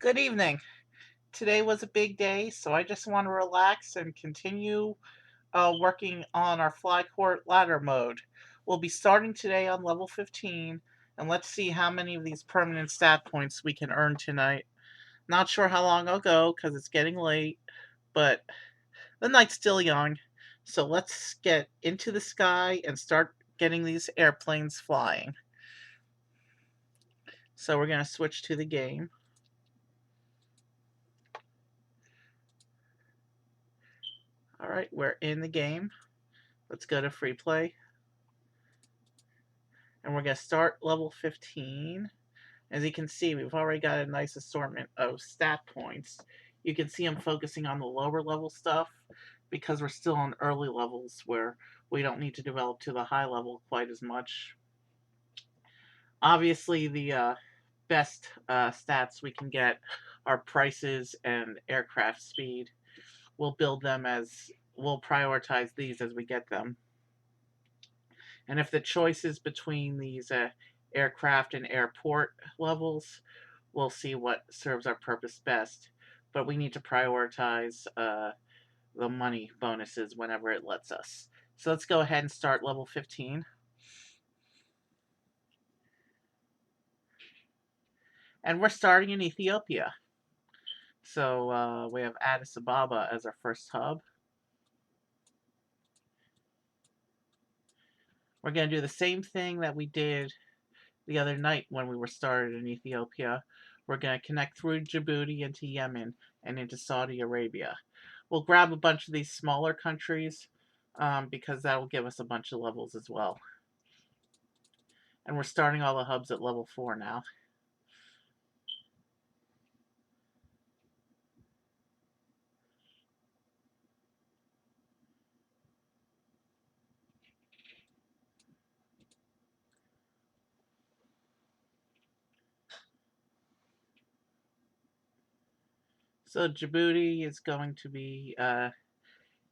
Good evening. Today was a big day, so I just want to relax and continue working on our FlyCorp ladder mode. We'll be starting today on level 15, and let's see how many of these permanent stat points we can earn tonight. Not sure how long I'll go because it's getting late, but the night's still young. So let's get into the sky and start getting these airplanes flying. So we're going to switch to the game. All right, we're in the game. Let's go to free play. And we're going to start level 15. As you can see, we've already got a nice assortment of stat points. You can see I'm focusing on the lower level stuff because we're still on early levels where we don't need to develop to the high level quite as much. Obviously, the best stats we can get are prices and aircraft speed. We'll build them as we'll prioritize these as we get them. And if the choice is between these aircraft and airport levels, we'll see what serves our purpose best. But we need to prioritize the money bonuses whenever it lets us. So let's go ahead and start level 15. And we're starting in Ethiopia. So we have Addis Ababa as our first hub. We're going to do the same thing that we did the other night when we were started in Ethiopia. We're going to connect through Djibouti into Yemen and into Saudi Arabia. We'll grab a bunch of these smaller countries because that will give us a bunch of levels as well. And we're starting all the hubs at level 4 now. So Djibouti is going to be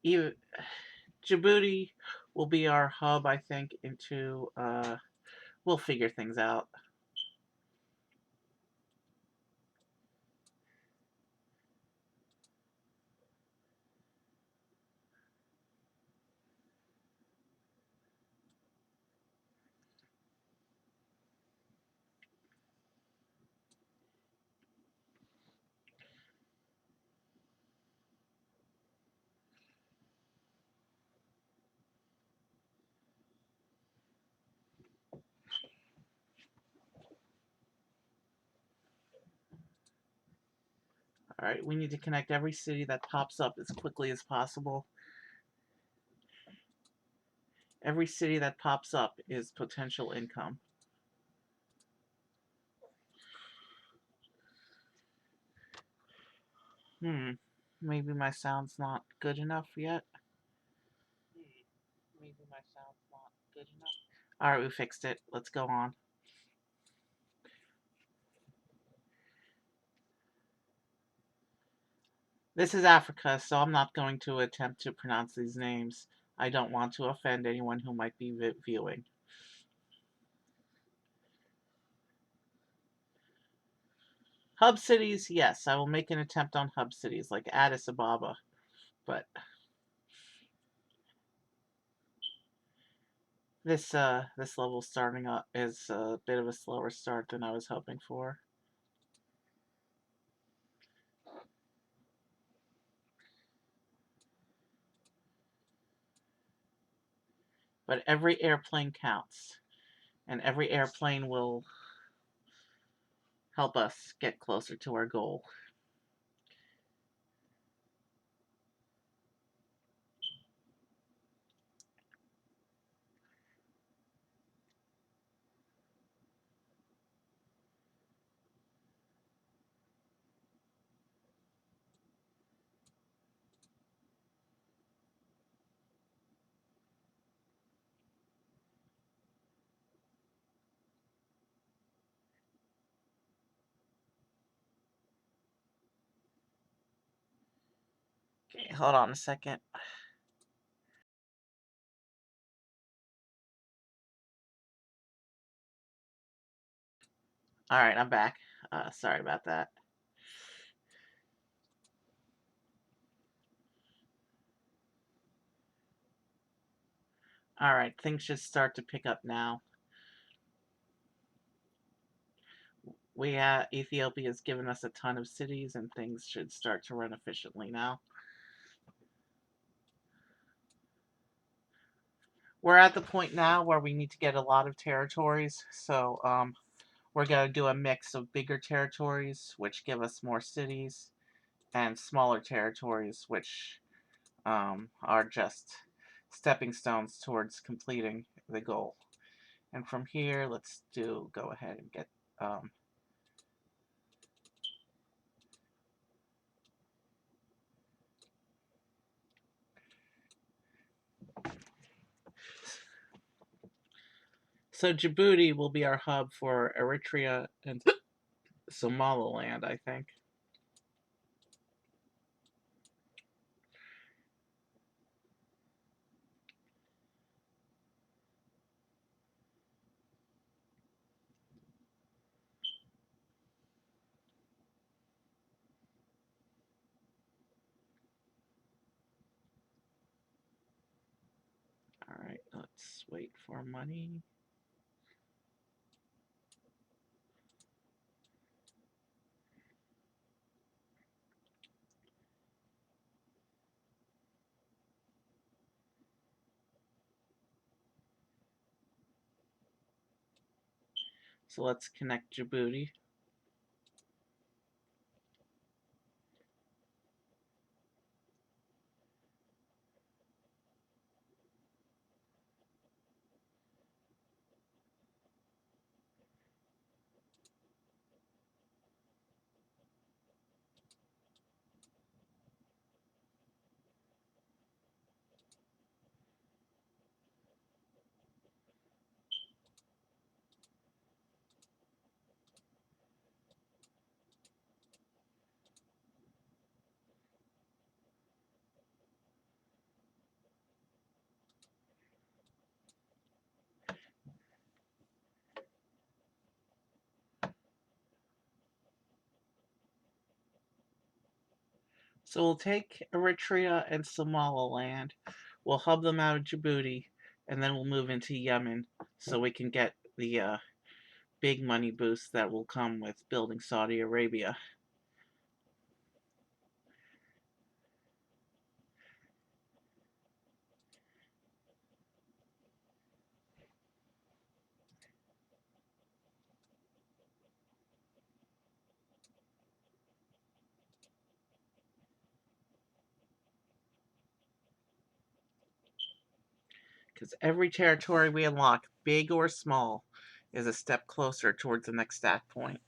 Djibouti will be our hub, I think, into we'll figure things out. All right, we need to connect every city that pops up as quickly as possible. Every city that pops up is potential income. Maybe my sound's not good enough yet. Maybe my sound's not good enough. Alright, we fixed it. Let's go on. This is Africa, so I'm not going to attempt to pronounce these names. I don't want to offend anyone who might be viewing. Hub cities, yes, I will make an attempt on hub cities like Addis Ababa, but this level starting up is a bit of a slower start than I was hoping for. But every airplane counts, and every airplane will help us get closer to our goal. Okay, hold on a second. Alright, I'm back. Sorry about that. Alright, things should start to pick up now. Ethiopia has given us a ton of cities, and things should start to run efficiently now. We're at the point now where we need to get a lot of territories, so we're going to do a mix of bigger territories, which give us more cities, and smaller territories, which are just stepping stones towards completing the goal. And from here, let's go ahead and get so Djibouti will be our hub for Eritrea and Somaliland, I think. Alright, let's wait for money. So let's connect Djibouti. So we'll take Eritrea and Somaliland, we'll hub them out of Djibouti, and then we'll move into Yemen so we can get the big money boost that will come with building Saudi Arabia. Because every territory we unlock, big or small, is a step closer towards the next stat point.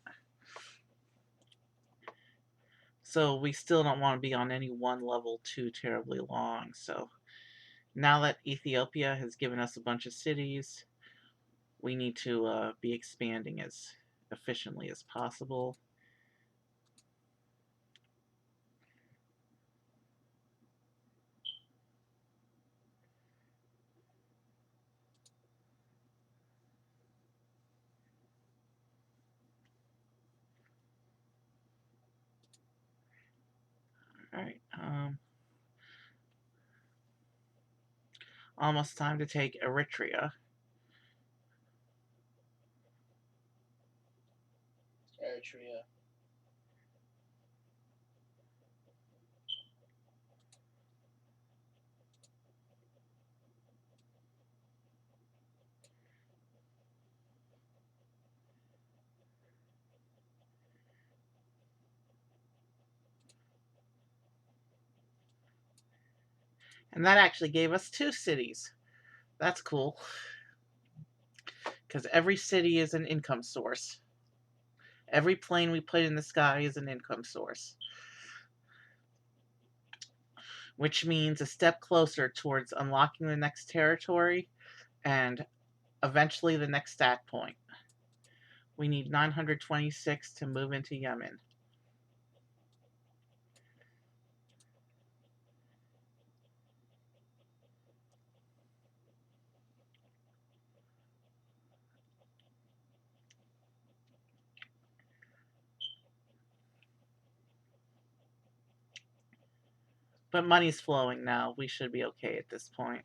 So we still don't want to be on any one level too terribly long. So now that Ethiopia has given us a bunch of cities, we need to be expanding as efficiently as possible. Alright, almost time to take Eritrea. Eritrea. And that actually gave us 2 cities. That's cool. Because every city is an income source. Every plane we put in the sky is an income source. Which means a step closer towards unlocking the next territory and eventually the next stat point. We need 926 to move into Yemen. But money's flowing now. We should be okay at this point.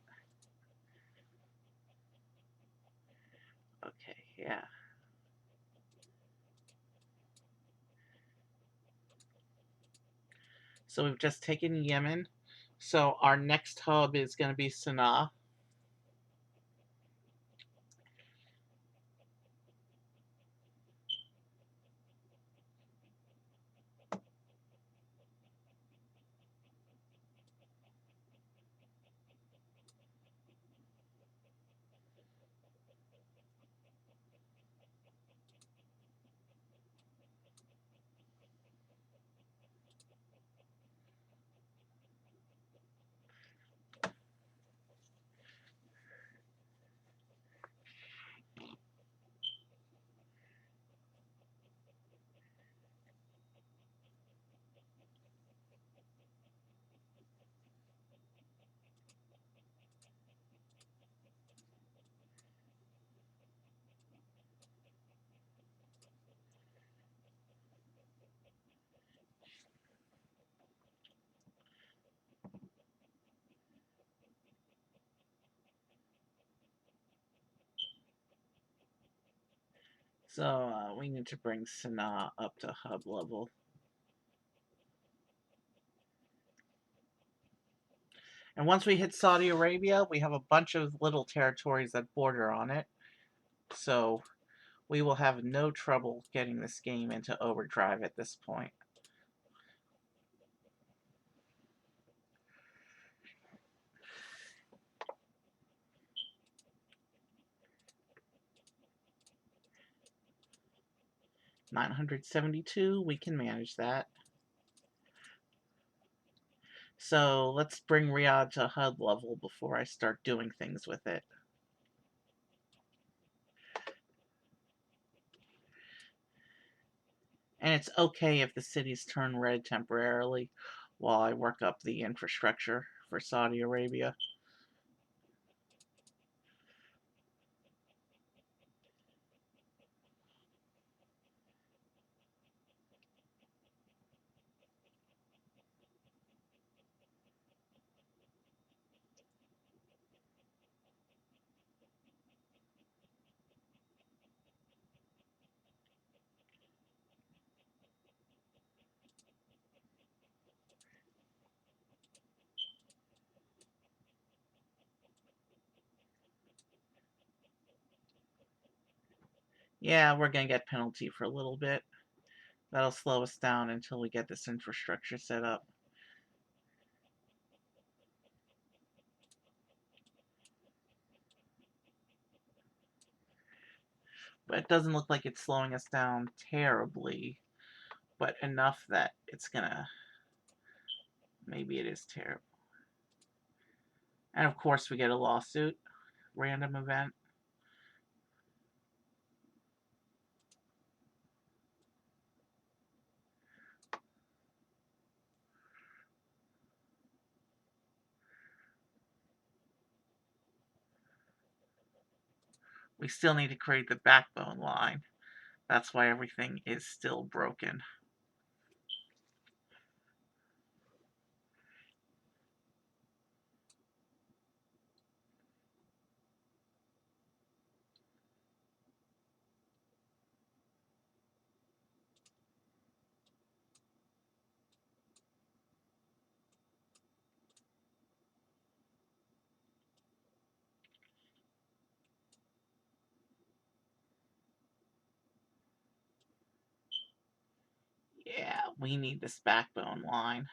So we've just taken Yemen. So our next hub is going to be Sana'a. So we need to bring Sana'a up to hub level. And once we hit Saudi Arabia, we have a bunch of little territories that border on it. So we will have no trouble getting this game into overdrive at this point. $972, we can manage that. So let's bring Riyadh to HUD level before I start doing things with it. And it's okay if the cities turn red temporarily while I work up the infrastructure for Saudi Arabia. Yeah, we're going to get penalty for a little bit. That'll slow us down until we get this infrastructure set up. But it doesn't look like it's slowing us down terribly, but enough that it's gonna, maybe it is terrible. And of course we get a lawsuit, random event. We still need to create the backbone line. That's why everything is still broken. Yeah, we need this backbone line.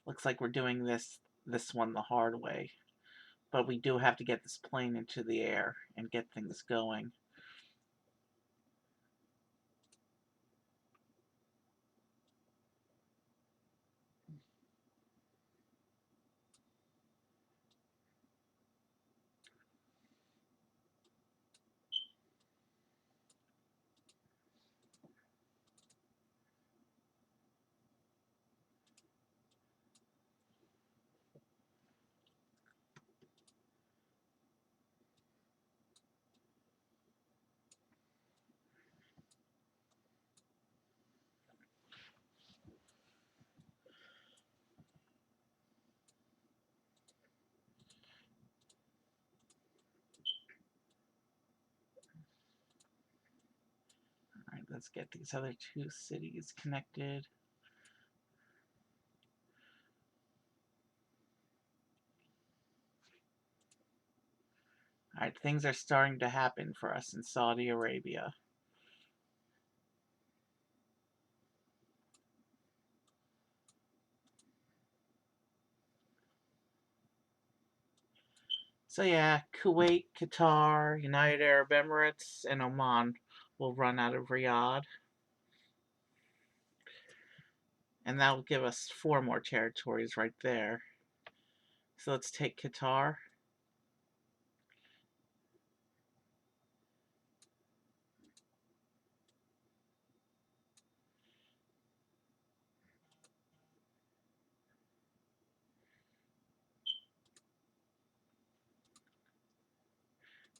Looks like we're doing this one the hard way. But we do have to get this plane into the air and get things going. Alright, let's get these other two cities connected. Alright, things are starting to happen for us in Saudi Arabia. So yeah, Kuwait, Qatar, United Arab Emirates, and Oman will run out of Riyadh. And that'll give us 4 more territories right there. So let's take Qatar.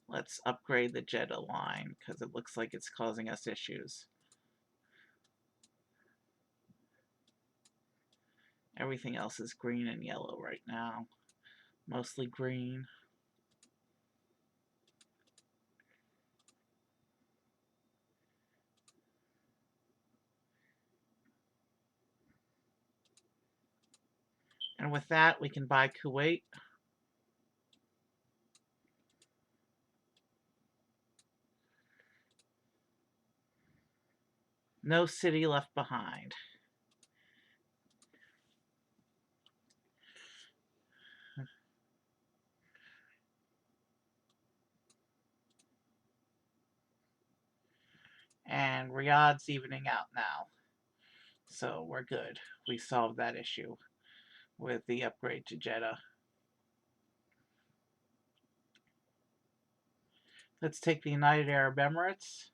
Let's upgrade the Jeddah line because it looks like it's causing us issues. Everything else is green and yellow right now. Mostly green. And with that, we can buy Kuwait. No city left behind. And Riyadh's evening out now. So we're good. We solved that issue with the upgrade to Jeddah. Let's take the United Arab Emirates.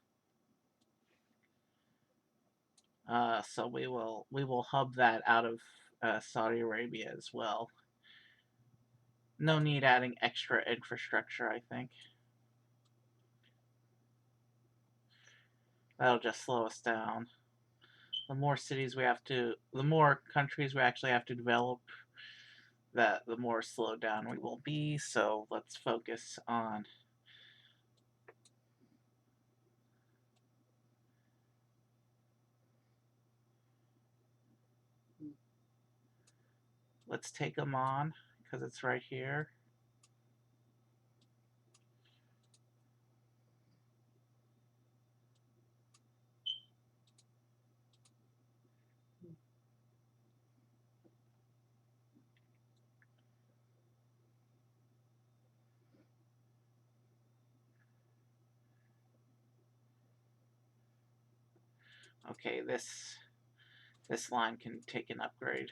So we will hub that out of Saudi Arabia as well. No need adding extra infrastructure, I think. That'll just slow us down. The more cities we have to, the more countries we actually have to develop, that the more slowed down we will be. So let's focus on let's take them on because it's right here. Okay, this line can take an upgrade.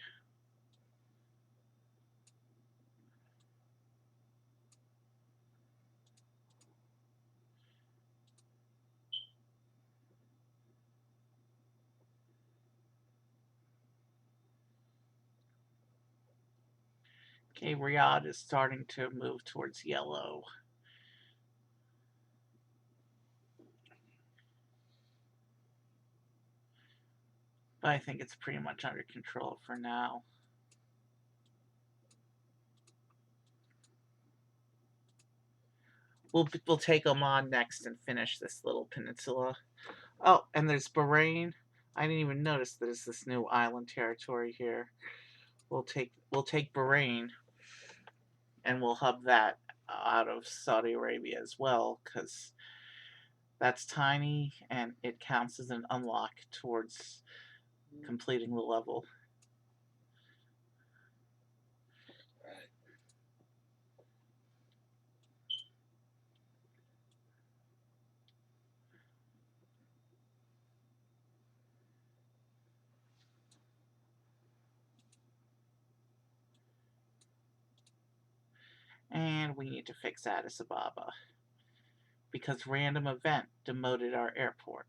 Okay, Riyadh is starting to move towards yellow. But I think it's pretty much under control for now. We'll take Oman next and finish this little peninsula. Oh, and there's Bahrain. I didn't even notice there's this new island territory here. We'll take Bahrain and we'll hub that out of Saudi Arabia as well because that's tiny and it counts as an unlock towards completing the level. And we need to fix Addis Ababa because random event demoted our airport.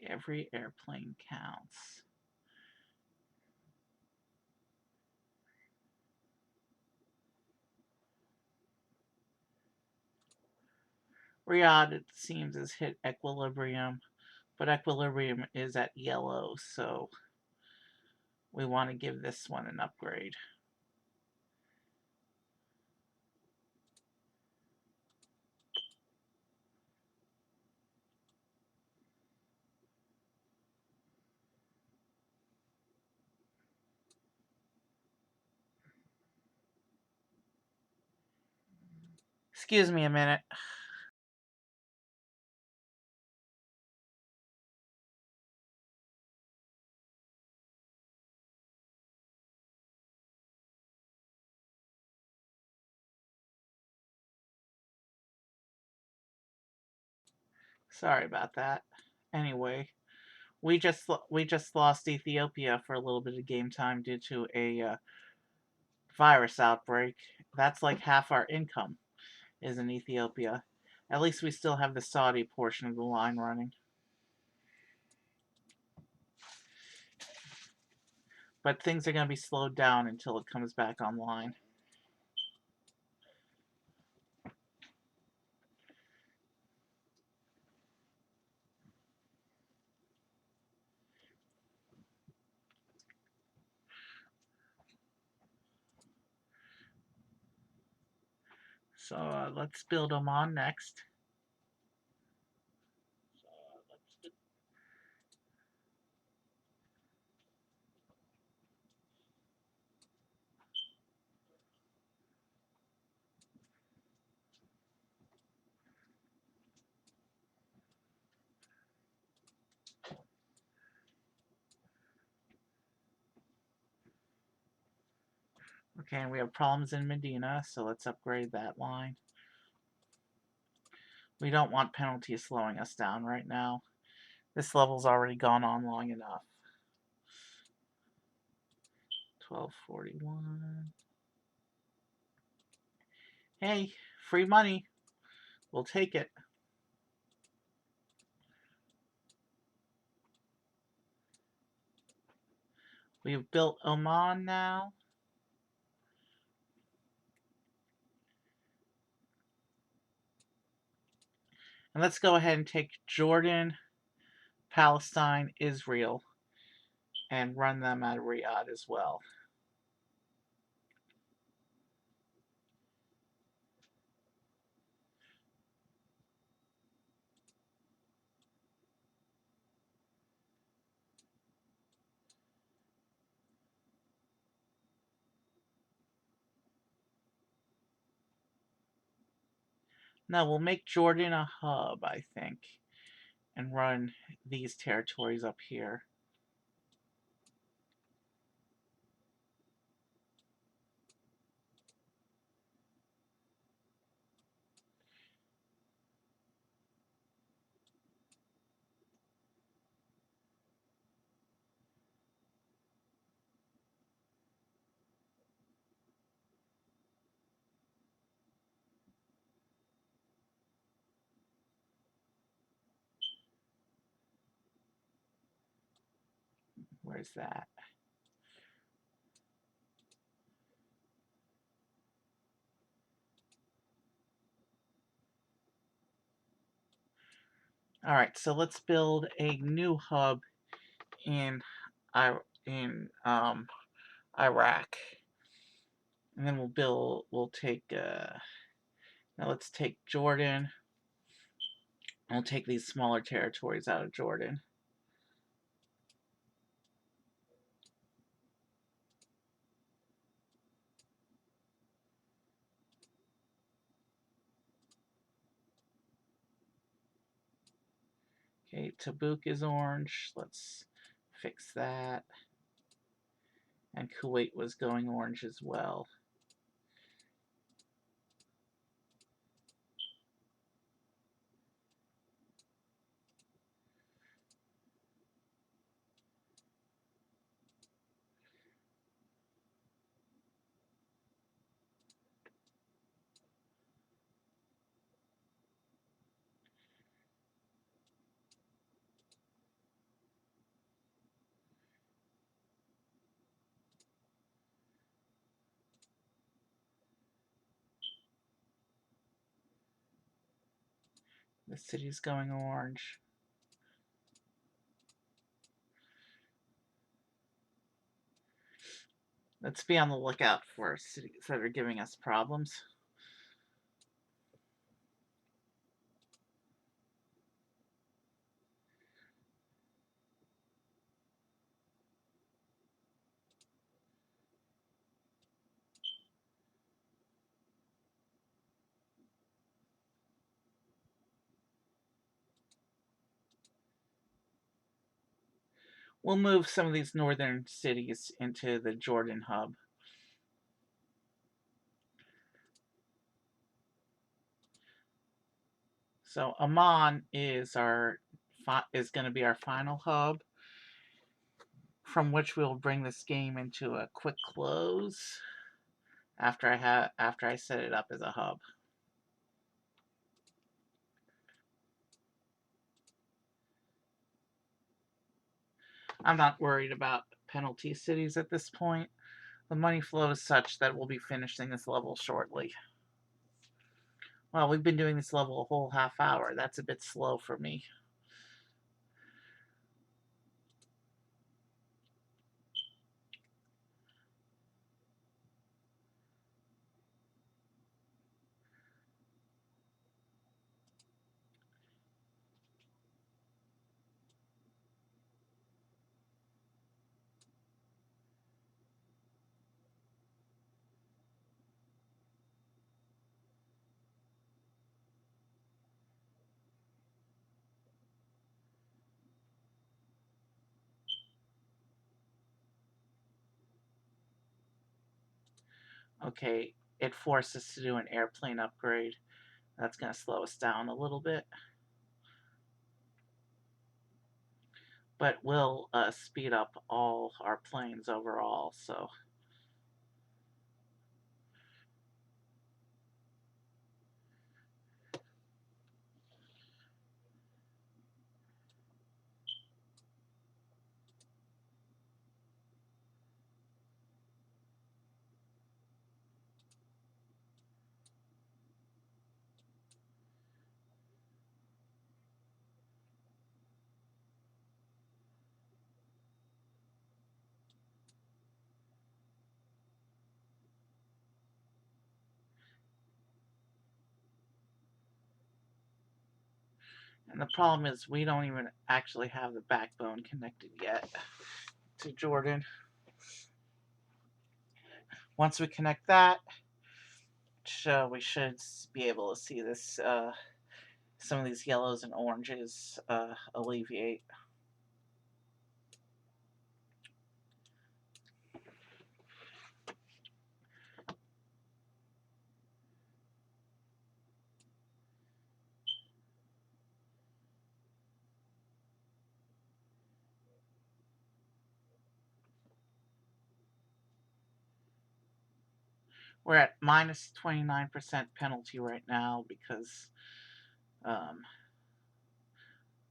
Every airplane counts. Riyadh, it seems, has hit equilibrium, but equilibrium is at yellow, so we want to give this one an upgrade. Excuse me a minute. Sorry about that. Anyway, we just lost Ethiopia for a little bit of game time due to a virus outbreak. That's like half our income is in Ethiopia. At least we still have the Saudi portion of the line running. But things are going to be slowed down until it comes back online. So let's build Oman next. Okay, and we have problems in Medina, so let's upgrade that line. We don't want penalties slowing us down right now. This level's already gone on long enough. 1241. Hey, free money. We'll take it. We've built Oman now. And let's go ahead and take Jordan, Palestine, Israel, and run them out of Riyadh as well. Now we'll make Jordan a hub, I think, and run these territories up here. Where's that? All right, so let's build a new hub in in Iraq, and then we'll take now let's take Jordan. We'll take these smaller territories out of Jordan. Okay, Tabuk is orange. Let's fix that. And Kuwait was going orange as well. The city's going orange. Let's be on the lookout for cities that are giving us problems. We'll move some of these northern cities into the Jordan hub. So Amman is going to be our final hub, from which we'll bring this game into a quick close after I set it up as a hub. I'm not worried about penalty cities at this point. The money flow is such that we'll be finishing this level shortly. Well, we've been doing this level a whole half hour. That's a bit slow for me. Okay, it forced us to do an airplane upgrade. That's going to slow us down a little bit. But we'll speed up all our planes overall, so... And the problem is we don't even actually have the backbone connected yet to Jordan. Once we connect that, we should be able to see this, some of these yellows and oranges alleviate. We're at minus 29% penalty right now because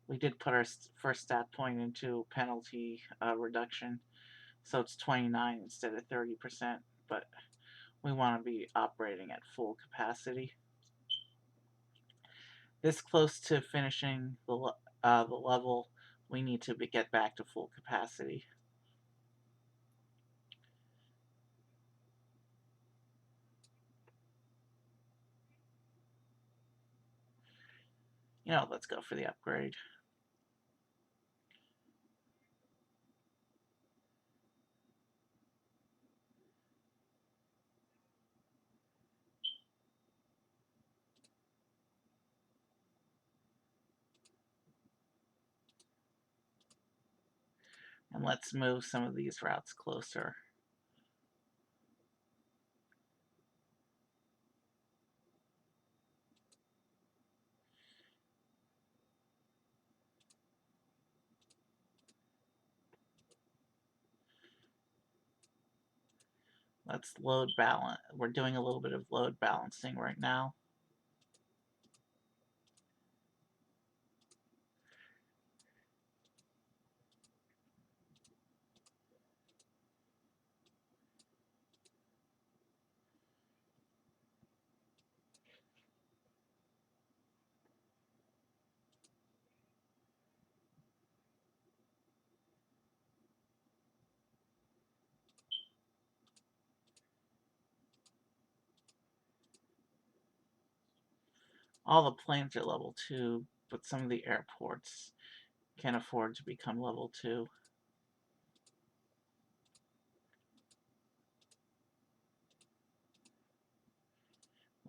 we did put our first stat point into penalty reduction. So it's 29 instead of 30%, but we want to be operating at full capacity. This close to finishing the level, we need to get back to full capacity. Let's go for the upgrade. And let's move some of these routes closer. Let's load balance. We're doing a little bit of load balancing right now. All the planes are level 2, but some of the airports can't afford to become level 2.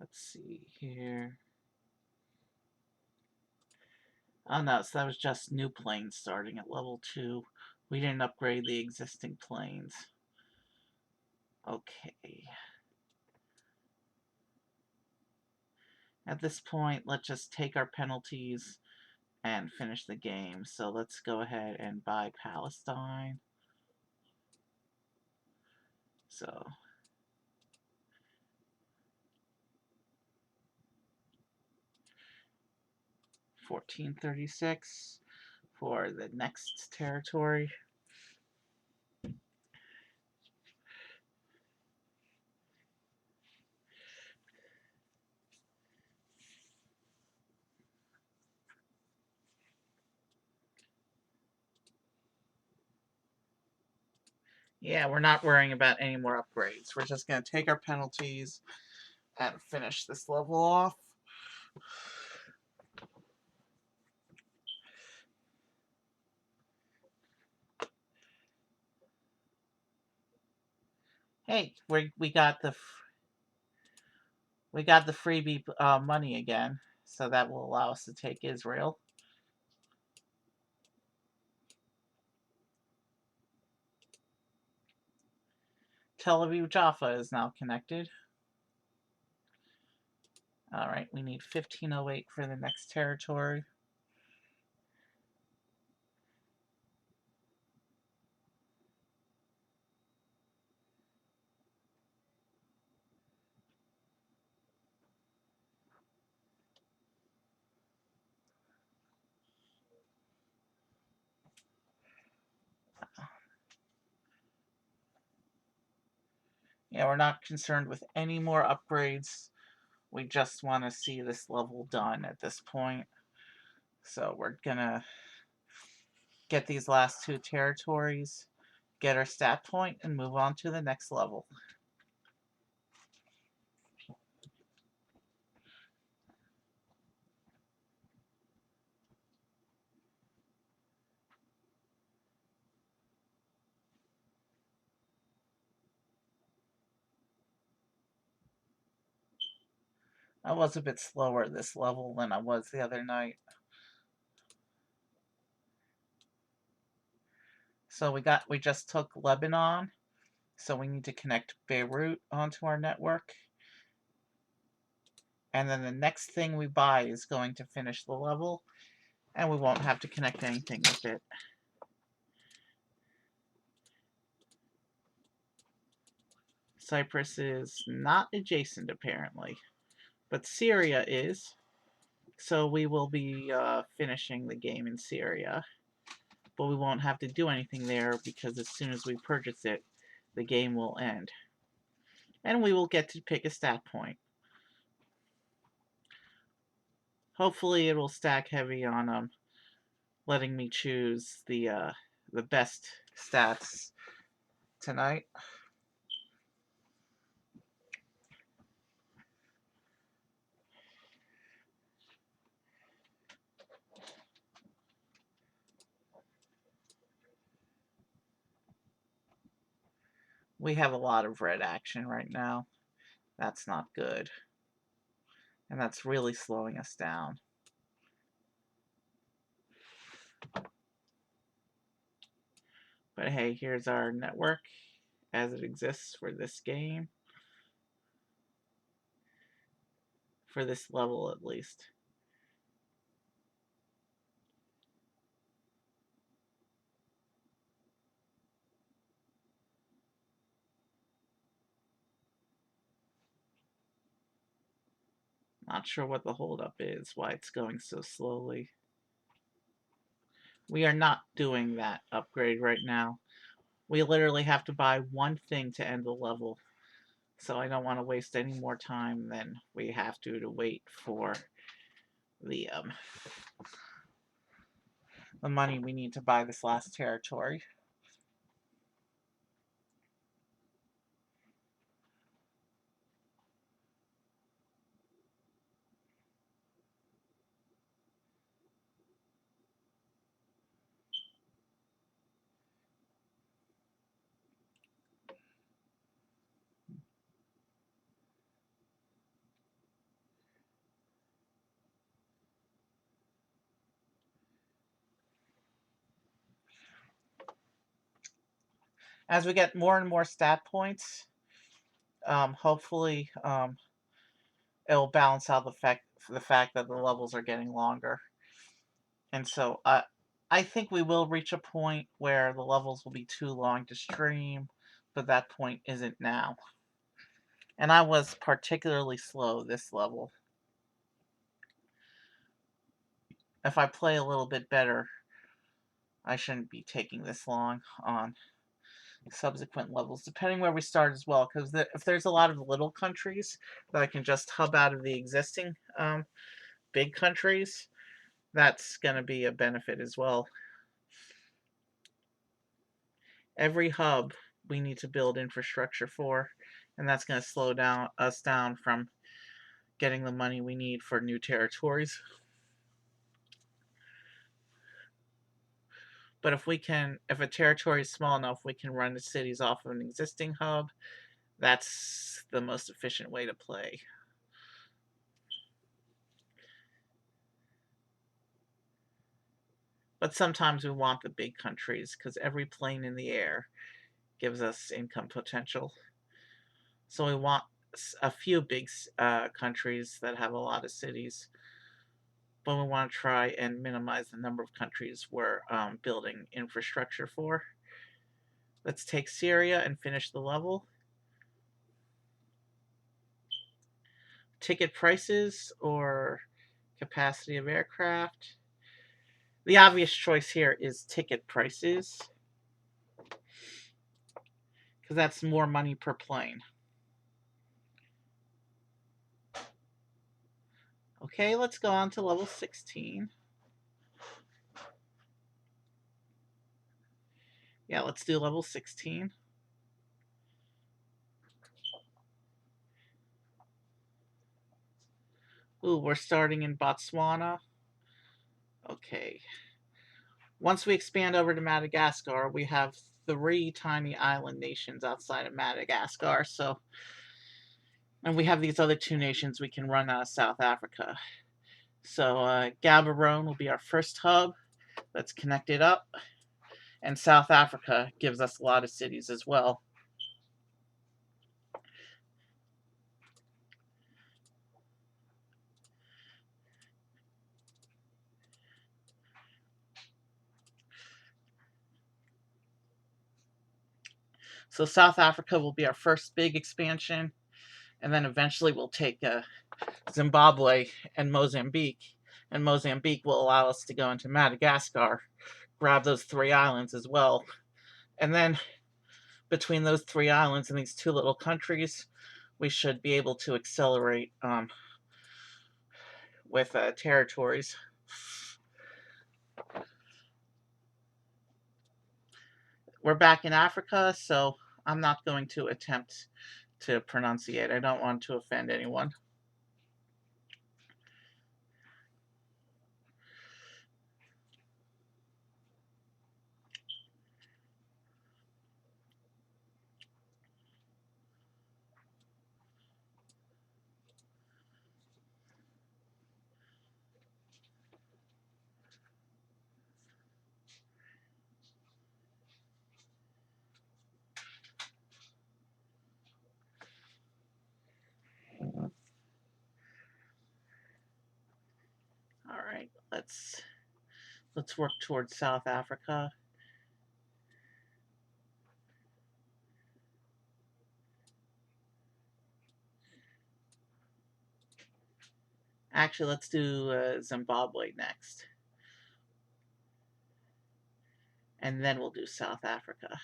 Let's see here. Oh no, so that was just new planes starting at level 2. We didn't upgrade the existing planes. Okay. At this point, let's just take our penalties and finish the game. So let's go ahead and buy Palestine. So 1436 for the next territory. Yeah, we're not worrying about any more upgrades. We're just going to take our penalties and finish this level off. Hey, we got the freebie money again, so that will allow us to take Israel. Tel Aviv Jaffa is now connected. All right, we need 1508 for the next territory. Yeah, we're not concerned with any more upgrades. We just want to see this level done at this point. So we're gonna get these last two territories, get our stat point, and move on to the next level. I was a bit slower this level than I was the other night. So we just took Lebanon, so we need to connect Beirut onto our network. And then the next thing we buy is going to finish the level, and we won't have to connect anything with it. Cyprus is not adjacent, apparently, but Syria is. So we will be finishing the game in Syria, but we won't have to do anything there because as soon as we purchase it, the game will end. And we will get to pick a stat point. Hopefully it will stack heavy on letting me choose the best stats tonight. We have a lot of red action right now. That's not good. And that's really slowing us down. But hey, here's our network as it exists for this game. For this level, at least. Not sure what the holdup is, why it's going so slowly. We are not doing that upgrade right now. We literally have to buy one thing to end the level. So I don't want to waste any more time than we have to wait for the money we need to buy this last territory. As we get more and more stat points, hopefully it'll balance out the fact that the levels are getting longer. And so I think we will reach a point where the levels will be too long to stream, but that point isn't now. And I was particularly slow this level. If I play a little bit better, I shouldn't be taking this long on subsequent levels, depending where we start as well. Because if there's a lot of little countries that I can just hub out of the existing big countries, that's going to be a benefit as well. Every hub we need to build infrastructure for, and that's going to slow down us down from getting the money we need for new territories. But if a territory is small enough, we can run the cities off of an existing hub. That's the most efficient way to play. But sometimes we want the big countries because every plane in the air gives us income potential. So we want a few big countries that have a lot of cities, but we want to try and minimize the number of countries we're building infrastructure for. Let's take Syria and finish the level. Ticket prices or capacity of aircraft. The obvious choice here is ticket prices because that's more money per plane. Okay, let's go on to level 16. Yeah, let's do level 16. Ooh, we're starting in Botswana. Okay. Once we expand over to Madagascar, we have 3 tiny island nations outside of Madagascar. And we have these other 2 nations we can run out of South Africa. So Gaborone will be our first hub that's connected up. And South Africa gives us a lot of cities as well. So South Africa will be our first big expansion, and then eventually we'll take Zimbabwe and Mozambique. And Mozambique will allow us to go into Madagascar, grab those 3 islands as well. And then between those 3 islands and these 2 little countries, we should be able to accelerate with territories. We're back in Africa, so I'm not going to attempt to pronunciate. I don't want to offend anyone. All right, let's work towards South Africa. Actually, let's do Zimbabwe next. And then we'll do South Africa.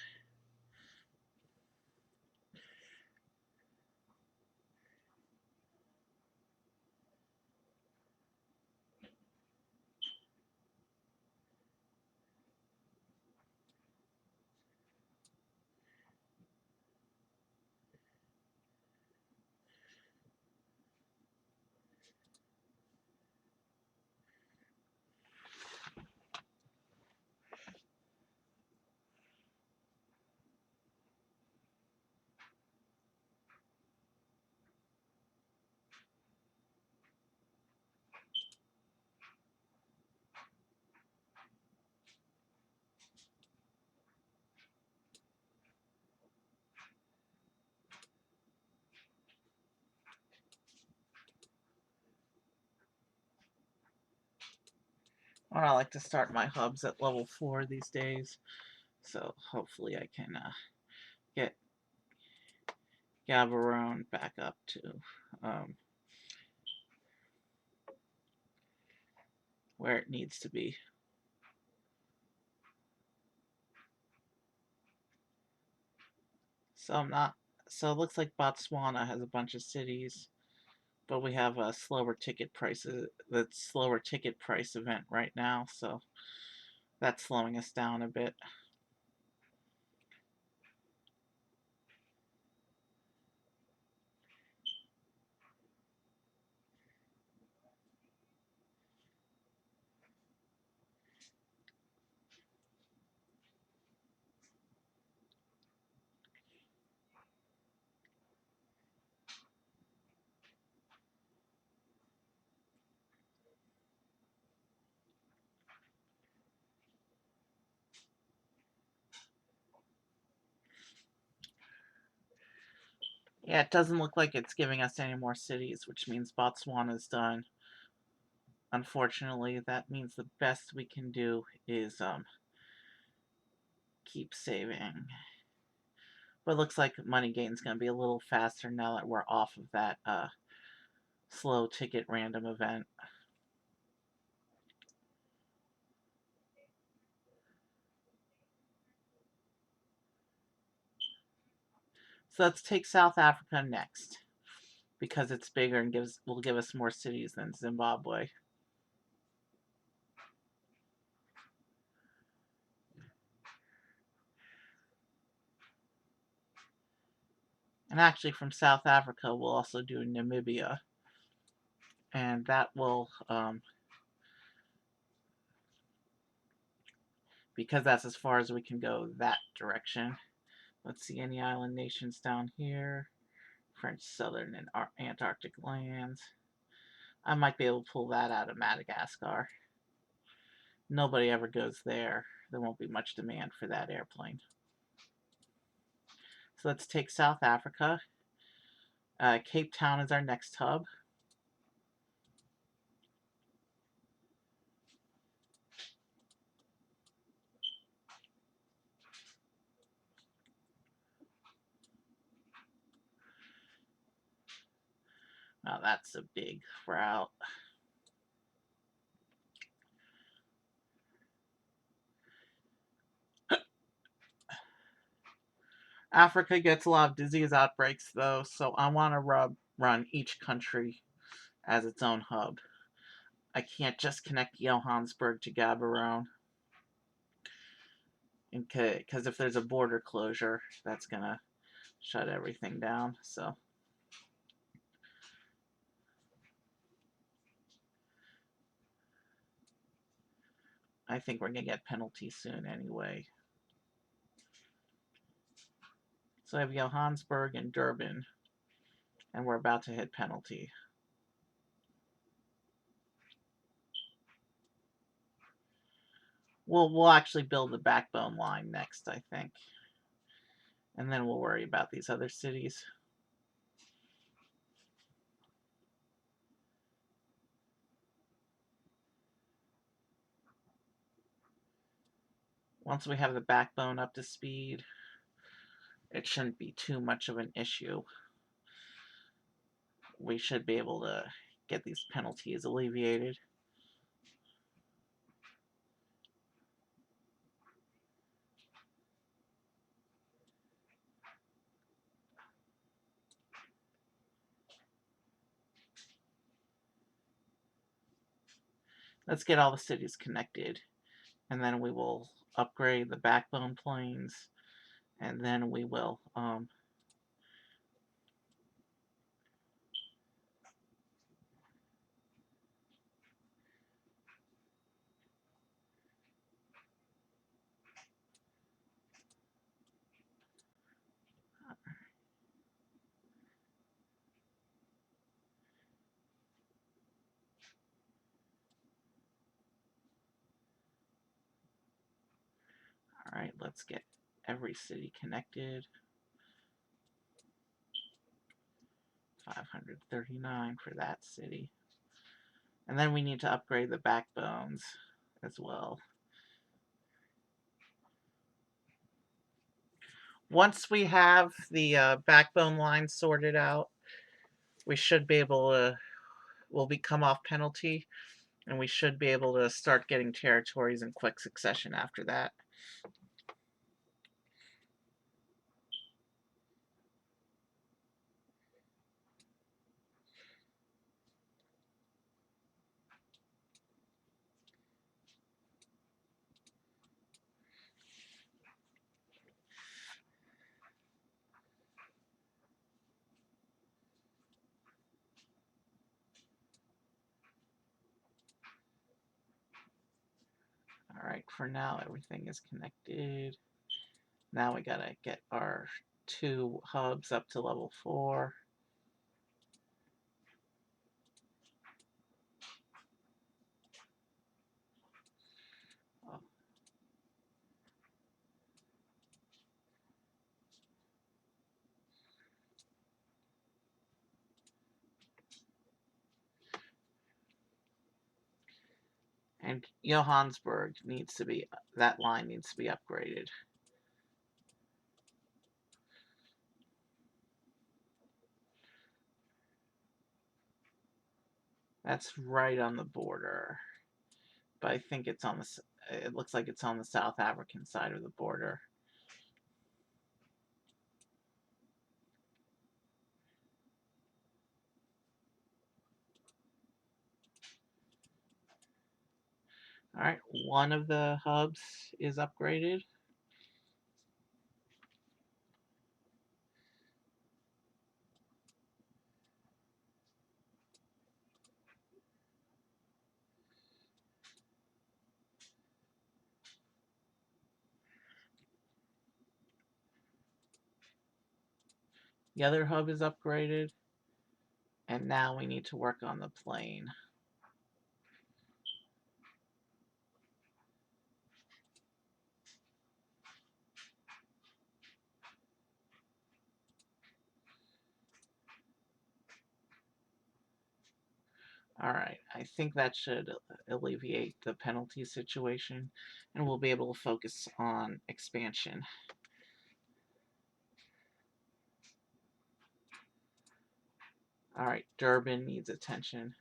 Or I like to start my hubs at level 4 these days. So hopefully I can get Gaborone back up to um, where it needs to be. So I'm not. So it looks like Botswana has a bunch of cities, but we have a slower ticket prices. That slower ticket price event right now, so that's slowing us down a bit. Yeah, it doesn't look like it's giving us any more cities, which means Botswana's done. Unfortunately, that means the best we can do is keep saving. But it looks like money gain's going to be a little faster now that we're off of that slow ticket random event. So let's take South Africa next because it's bigger and will give us more cities than Zimbabwe. And actually, from South Africa, we'll also do Namibia, and that will because that's as far as we can go that direction. Let's see any island nations down here. French Southern and Antarctic lands. I might be able to pull that out of Madagascar. Nobody ever goes there. There won't be much demand for that airplane. So let's take South Africa. Cape Town is our next hub. Now that's a big route. Africa gets a lot of disease outbreaks though, so I want to run each country as its own hub. I can't just connect Johannesburg to Gaborone, because if there's a border closure, that's gonna shut everything down. So I think we're gonna get penalties soon anyway. So I have Johannesburg and Durban, and we're about to hit penalty. We'll actually build the backbone line next, I think, and then we'll worry about these other cities. Once we have the backbone up to speed, it shouldn't be too much of an issue. We should be able to get these penalties alleviated. Let's get all the cities connected, and then we will upgrade the backbone planes, and then we will all right, let's get every city connected. 539 for that city. And then we need to upgrade the backbones. as well. Once we have the backbone line sorted out, we should be able to, we'll become off penalty, and we should be able to start getting territories in quick succession after that. All right, for now, everything is connected. Now we gotta get our 2 hubs up to level 4. Oh. And Johannesburg needs to be, that line needs to be upgraded. That's right on the border. But I think it's on the, it looks like it's on the South African side of the border. All right, one of the hubs is upgraded. The other hub is upgraded. And now we need to work on the plane. All right, I think that should alleviate the penalty situation, and we'll be able to focus on expansion. All right, Durban needs attention.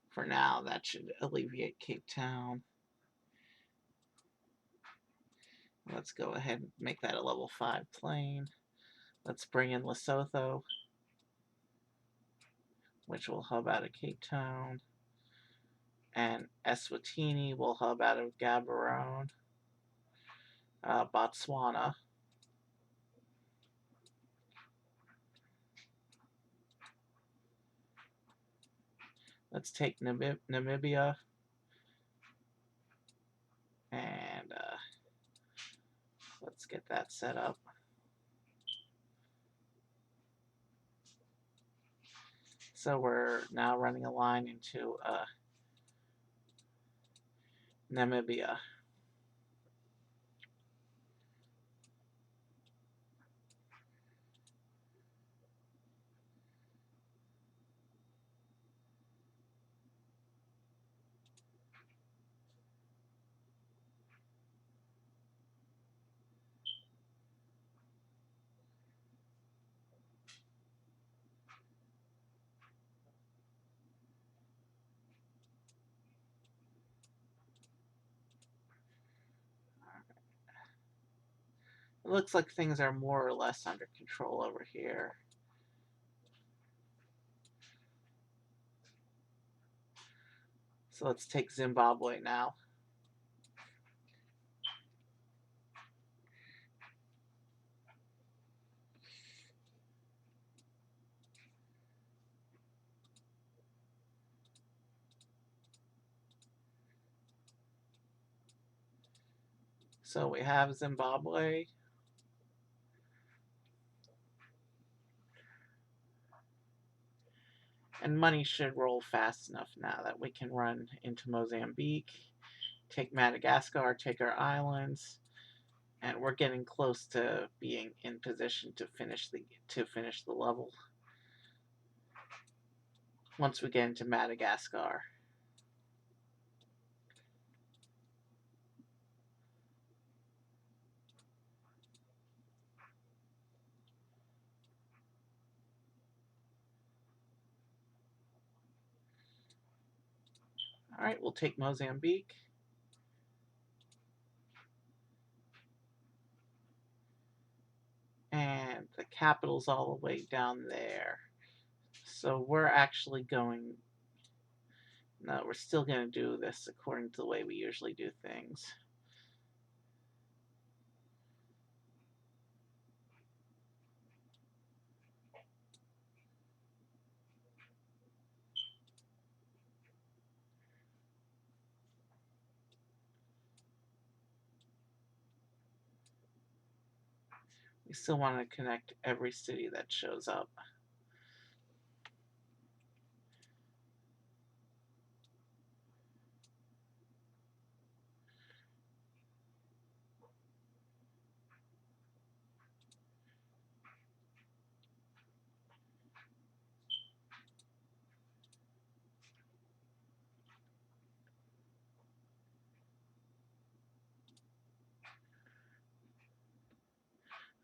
For now, that should alleviate Cape Town. Let's go ahead and make that a level 5 plane. Let's bring in Lesotho, which will hub out of Cape Town. And Eswatini will hub out of Gaborone. Botswana. Let's take Namibia. And let's get that set up. So we're now running a line into Namibia. It looks like things are more or less under control over here. So let's take Zimbabwe now. So we have Zimbabwe. And money should roll fast enough now that we can run into Mozambique, take Madagascar, take our islands, and we're getting close to being in position to finish the level once we get into Madagascar. All right, we'll take Mozambique. And the capital's all the way down there. So we're actually going. No, we're still going to do this according to the way we usually do things. We still want to connect every city that shows up.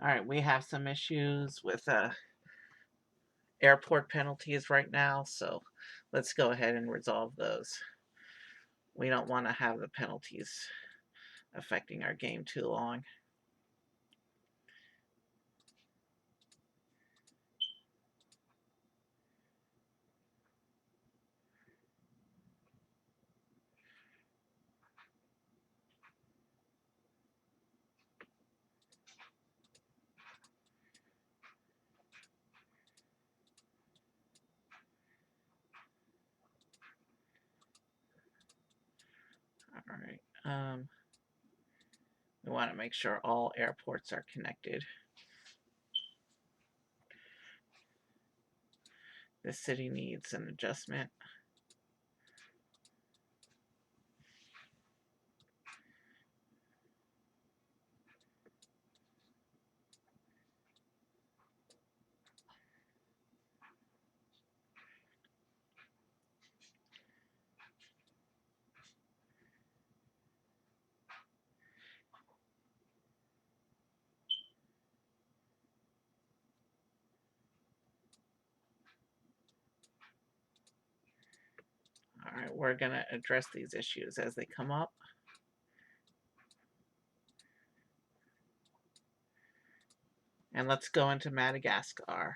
All right, we have some issues with airport penalties right now, so let's go ahead and resolve those. We don't want to have the penalties affecting our game too long. All right. We want to make sure all airports are connected. This city needs an adjustment. All right, we're going to address these issues as they come up. And let's go into Madagascar.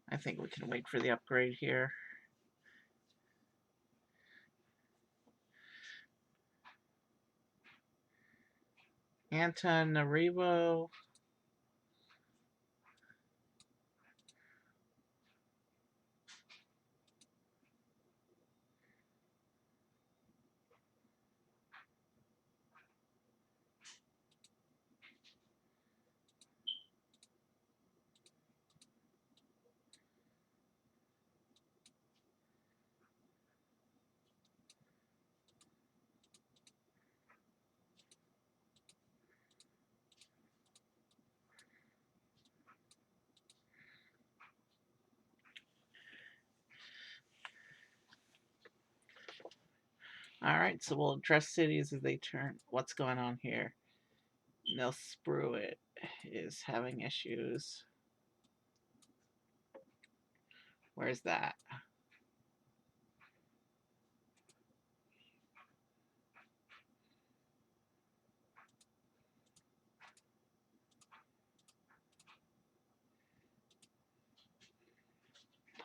I think we can wait for the upgrade here. Antananarivo. All right, so we'll address cities as they turn. What's going on here? Nilspruit is having issues. Where's that?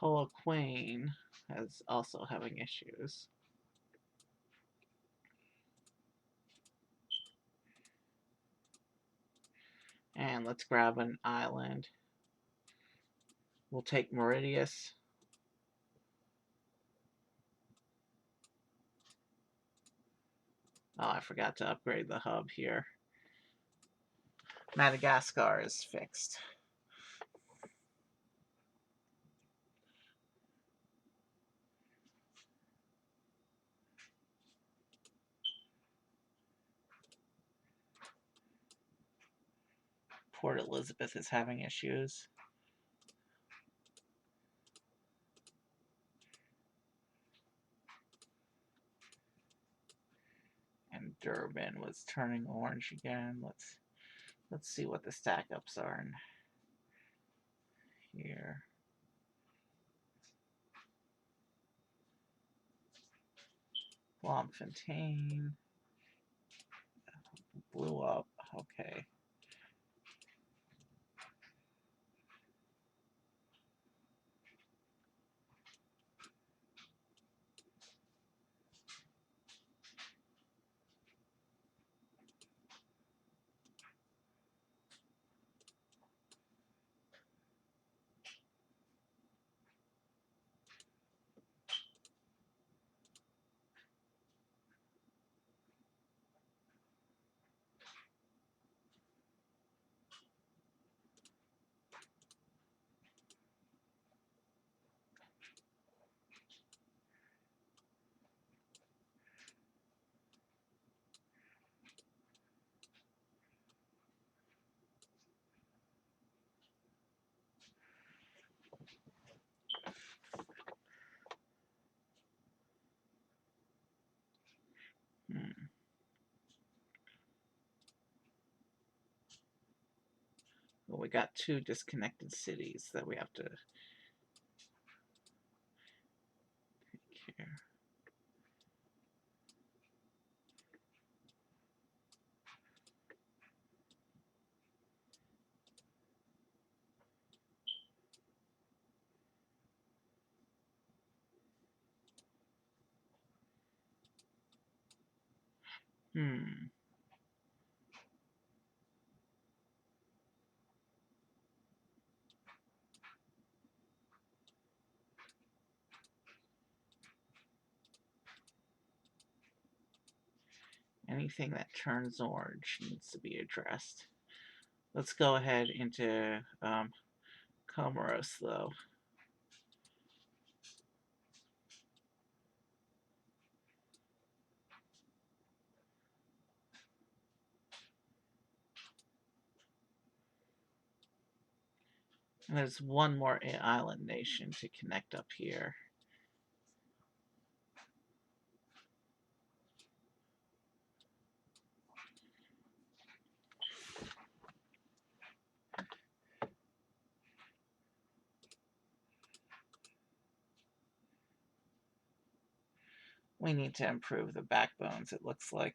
Polokwane is also having issues. And let's grab an island. We'll take Mauritius. Oh, I forgot to upgrade the hub here. Madagascar is fixed. Port Elizabeth is having issues. And Durban was turning orange again. Let's see what the stack ups are in here. Bloemfontein blew up. Okay. Hmm. Well, we got two disconnected cities that we have to take care. Hmm. Anything that turns orange needs to be addressed. Let's go ahead into Comoros, though. And there's one more island nation to connect up here. We need to improve the backbones, it looks like.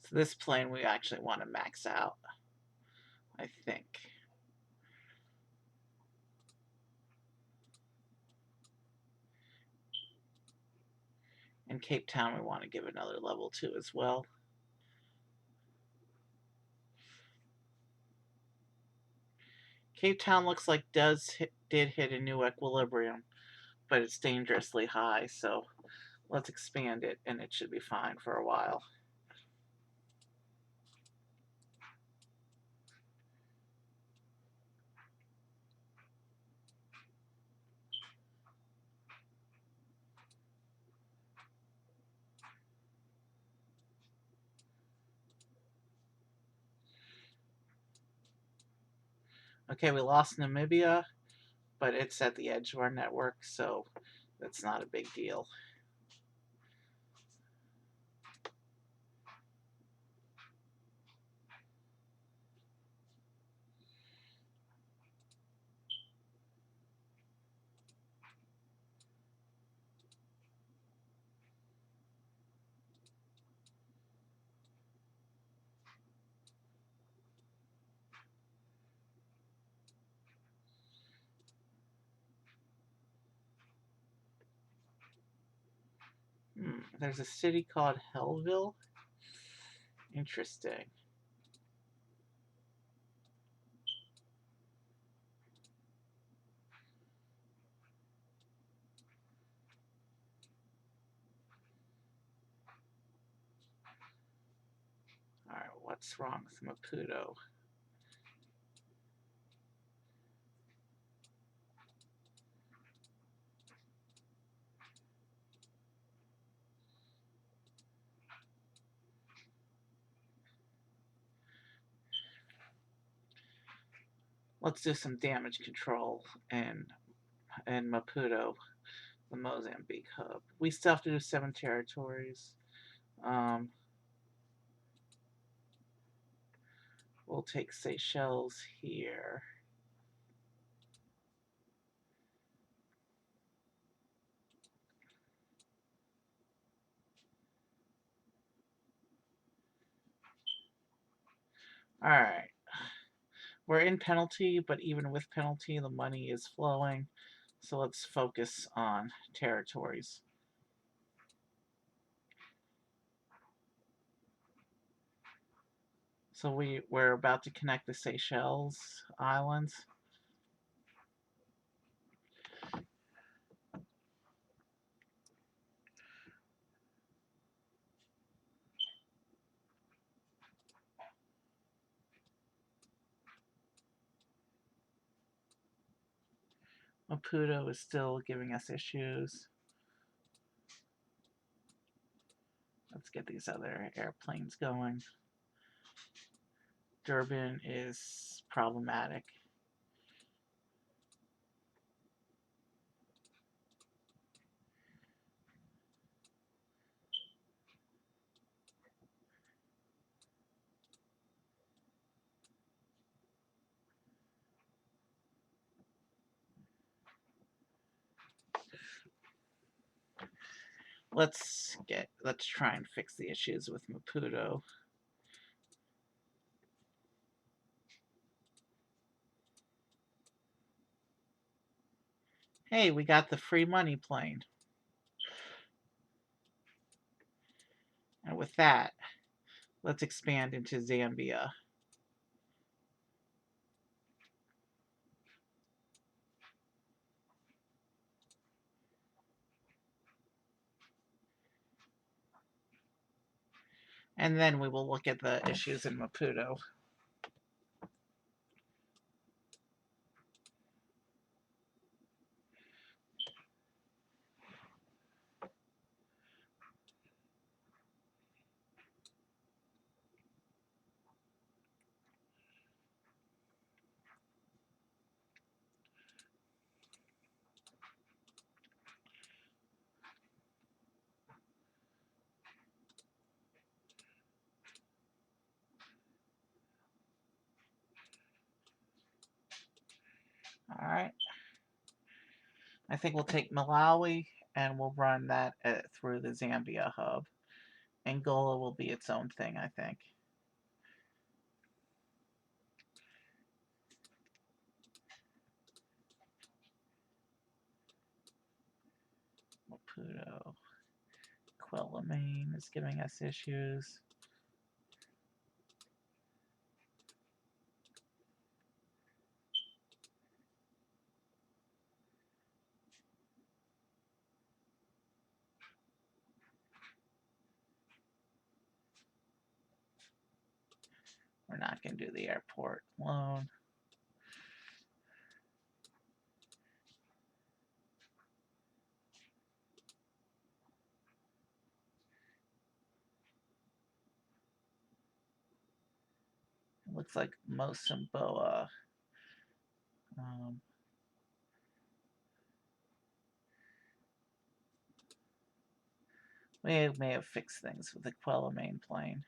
So this plane we actually want to max out, I think. And Cape Town we want to give another level to as well. Cape Town looks like did hit a new equilibrium, but it's dangerously high, so let's expand it and it should be fine for a while. Okay, we lost Namibia, but it's at the edge of our network, so that's not a big deal. There's a city called Hellville. Interesting. Alright, what's wrong with Maputo? Let's do some damage control in Maputo, the Mozambique hub. We still have to do 7 territories. We'll take Seychelles here. Alright. We're in penalty, but even with penalty, the money is flowing. So let's focus on territories. So we're about to connect the Seychelles Islands. Maputo is still giving us issues. Let's get these other airplanes going. Durban is problematic. Let's try and fix the issues with Maputo. Hey, we got the free money plane. And with that, let's expand into Zambia. And then we will look at the issues in Maputo. All right. I think we'll take Malawi and we'll run that through the Zambia hub. Angola will be its own thing, I think. Maputo. Quelimane is giving us issues. We're not going to do the airport alone. It looks like Mosamboa Um, we may have fixed things with the Quella main plane.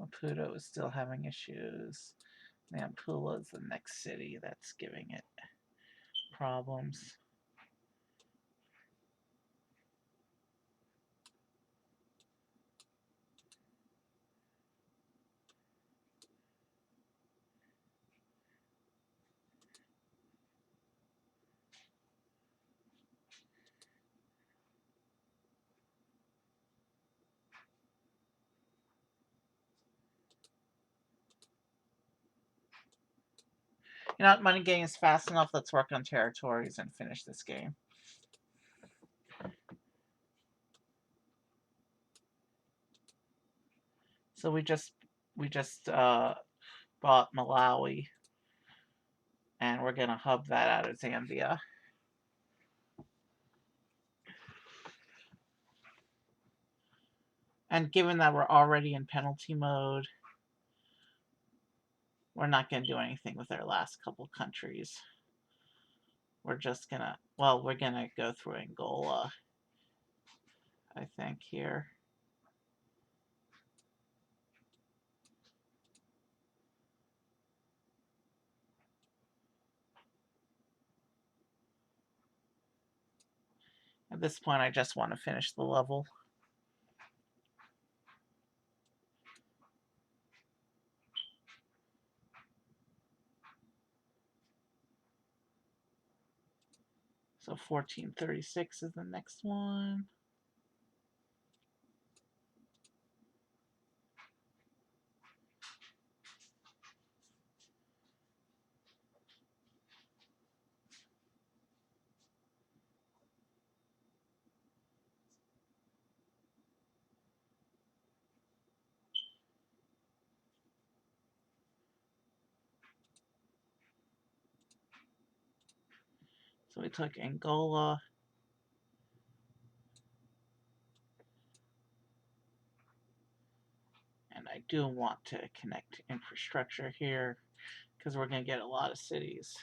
Maputo is still having issues. Nampula is the next city that's giving it problems. You know what? Money game is fast enough. Let's work on territories and finish this game. So we just bought Malawi, and we're gonna hub that out of Zambia. And given that we're already in penalty mode, we're not gonna do anything with our last couple countries. We're just gonna, well, we're gonna go through Angola, I think, here. At this point, I just want to finish the level. So 1436 is the next one. So we took Angola. And I do want to connect infrastructure here because we're going to get a lot of cities.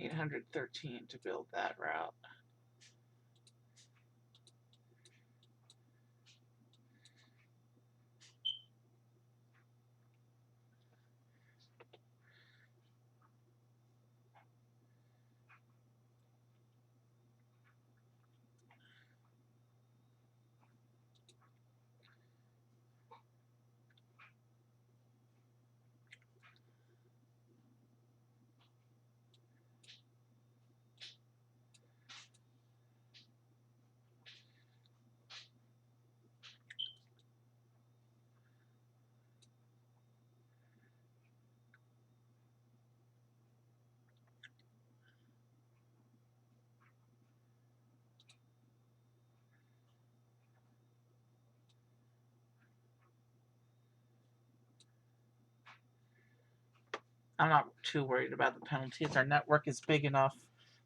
$813 to build that route. I'm not too worried about the penalties. Our network is big enough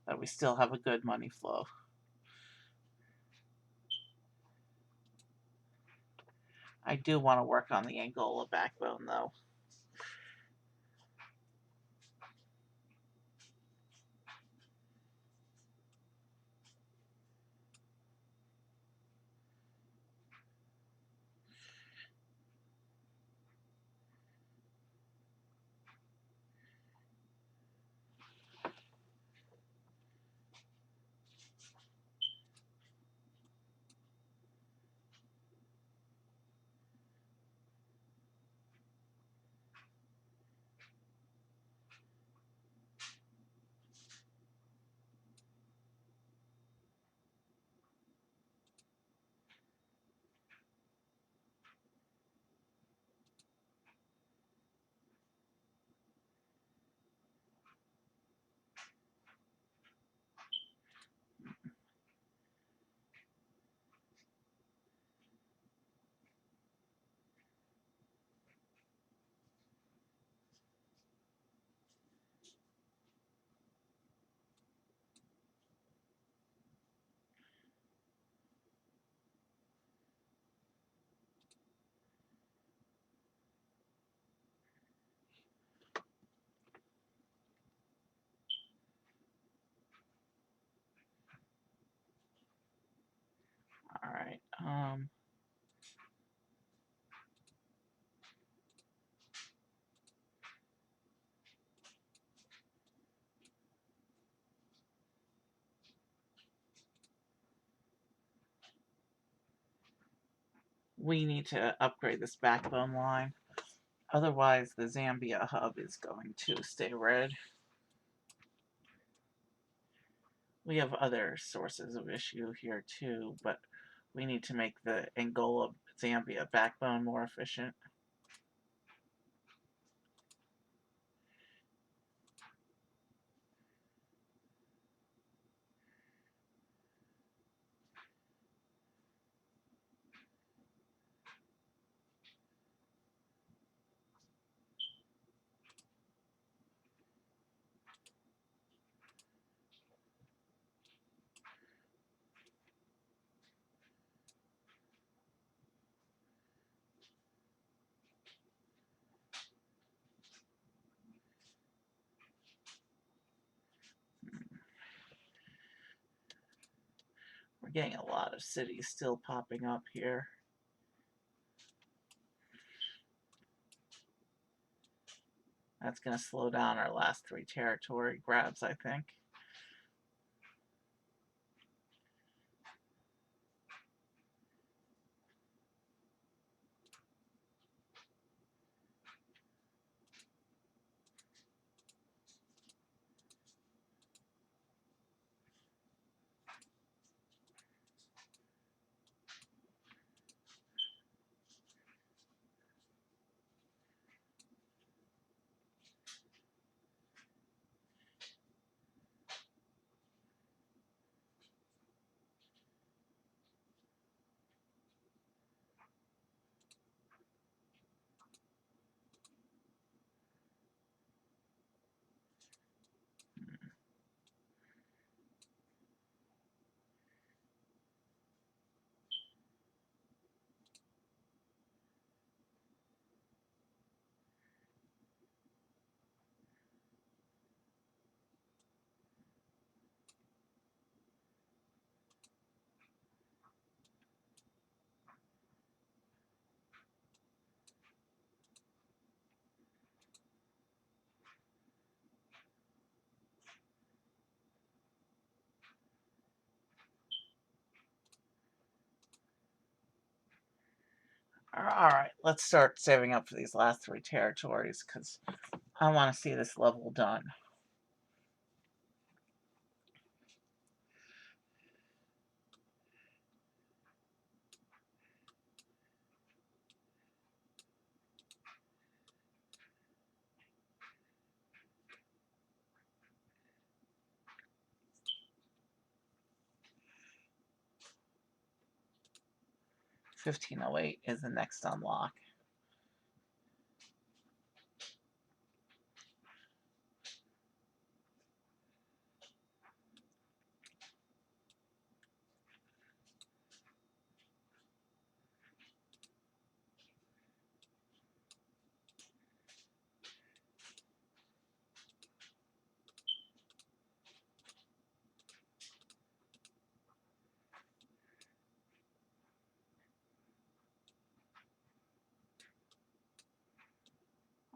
that we still have a good money flow. I do want to work on the Angola backbone though. All right. We need to upgrade this backbone line. Otherwise, the Zambia hub is going to stay red. We have other sources of issue here too, but we need to make the Angola Zambia backbone more efficient. We're getting a lot of cities still popping up here. That's going to slow down our last 3 territory grabs, I think. All right, let's start saving up for these last 3 territories because I want to see this level done. $15.08 is the next unlock.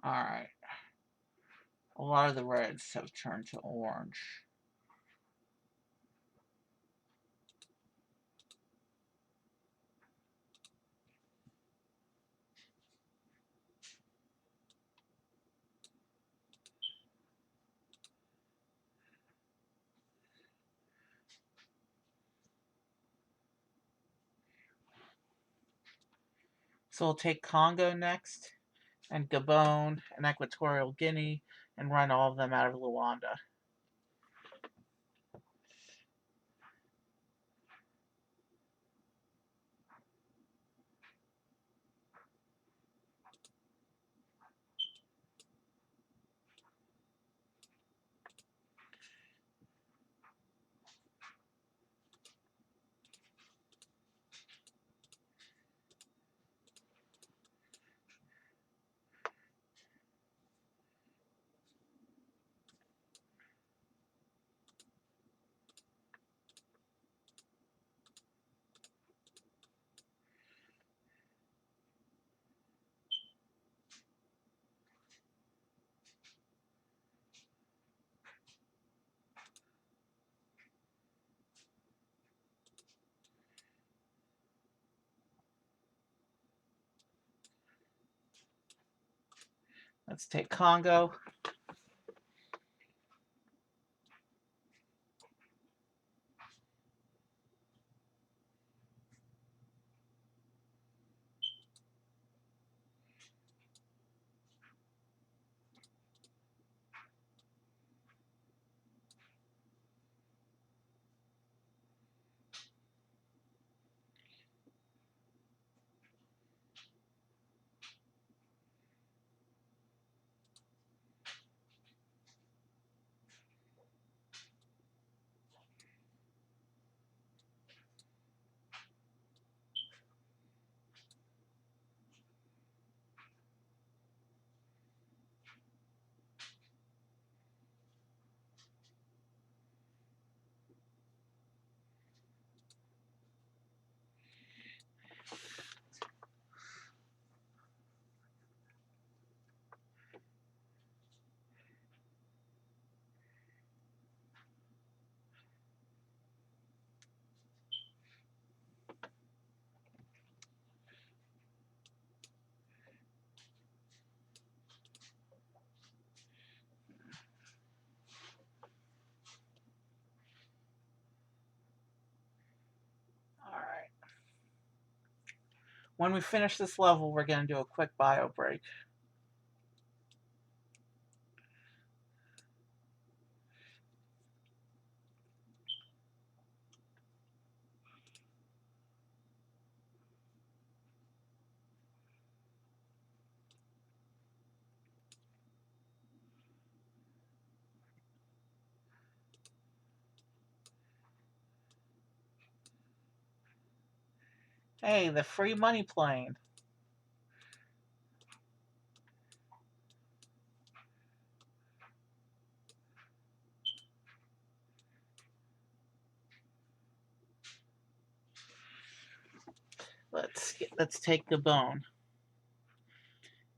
Alright. A lot of the reds have turned to orange. So we'll take Congo next, and Gabon, and Equatorial Guinea, and run all of them out of Luanda. Let's take Congo. Alright. When we finish this level, we're going to do a quick bio break. Hey, the free money plane. Let's take the bone,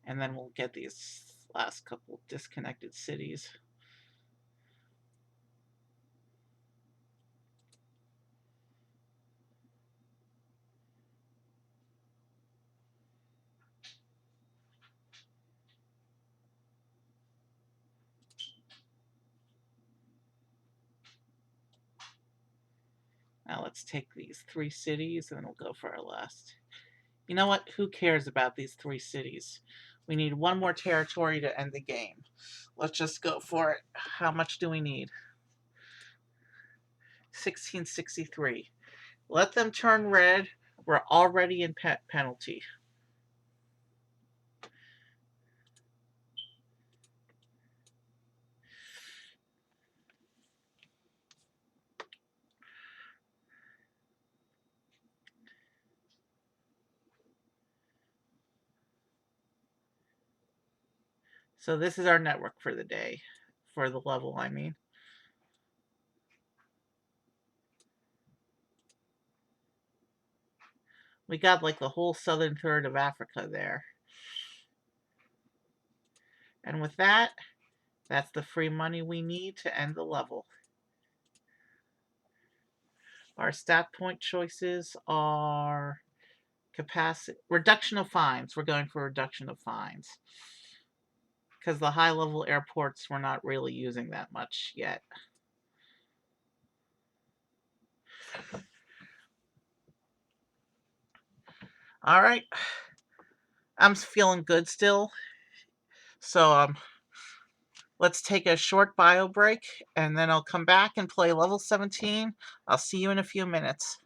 and then we'll get these last couple disconnected cities. Now let's take these 3 cities, and then we'll go for our last. You know what? Who cares about these 3 cities? We need one more territory to end the game. Let's just go for it. How much do we need? 1663. Let them turn red. We're already in penalty. So this is our network for the day. For the level, I mean. We got like the whole southern third of Africa there. And with that, that's the free money we need to end the level. Our stat point choices are capacity, reduction of fines. We're going for reduction of fines because the high level airports we're not really using that much yet. All right, I'm feeling good still. So let's take a short bio break and then I'll come back and play level 17. I'll see you in a few minutes.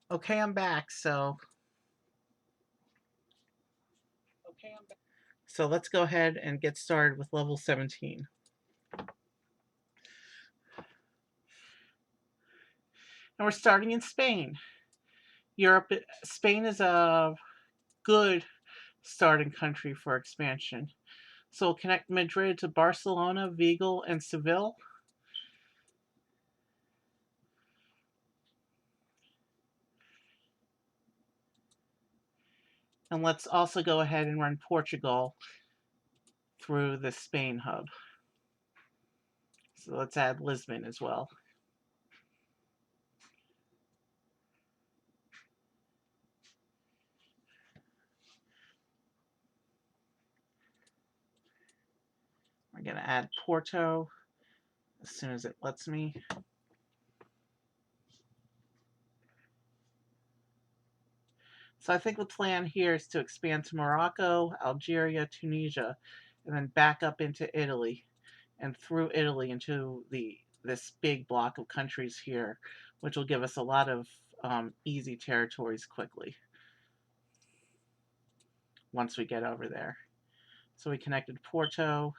Okay, I'm back. So let's go ahead and get started with level 17. And we're starting in Spain. Europe, Spain is a good starting country for expansion. So we'll connect Madrid to Barcelona, Vigo, and Seville. And let's also go ahead and run Portugal through the Spain hub. So let's add Lisbon as well. We're going to add Porto as soon as it lets me. So I think the plan here is to expand to Morocco, Algeria, Tunisia, and then back up into Italy and through Italy into this big block of countries here, which will give us a lot of easy territories quickly once we get over there. So we connected Porto,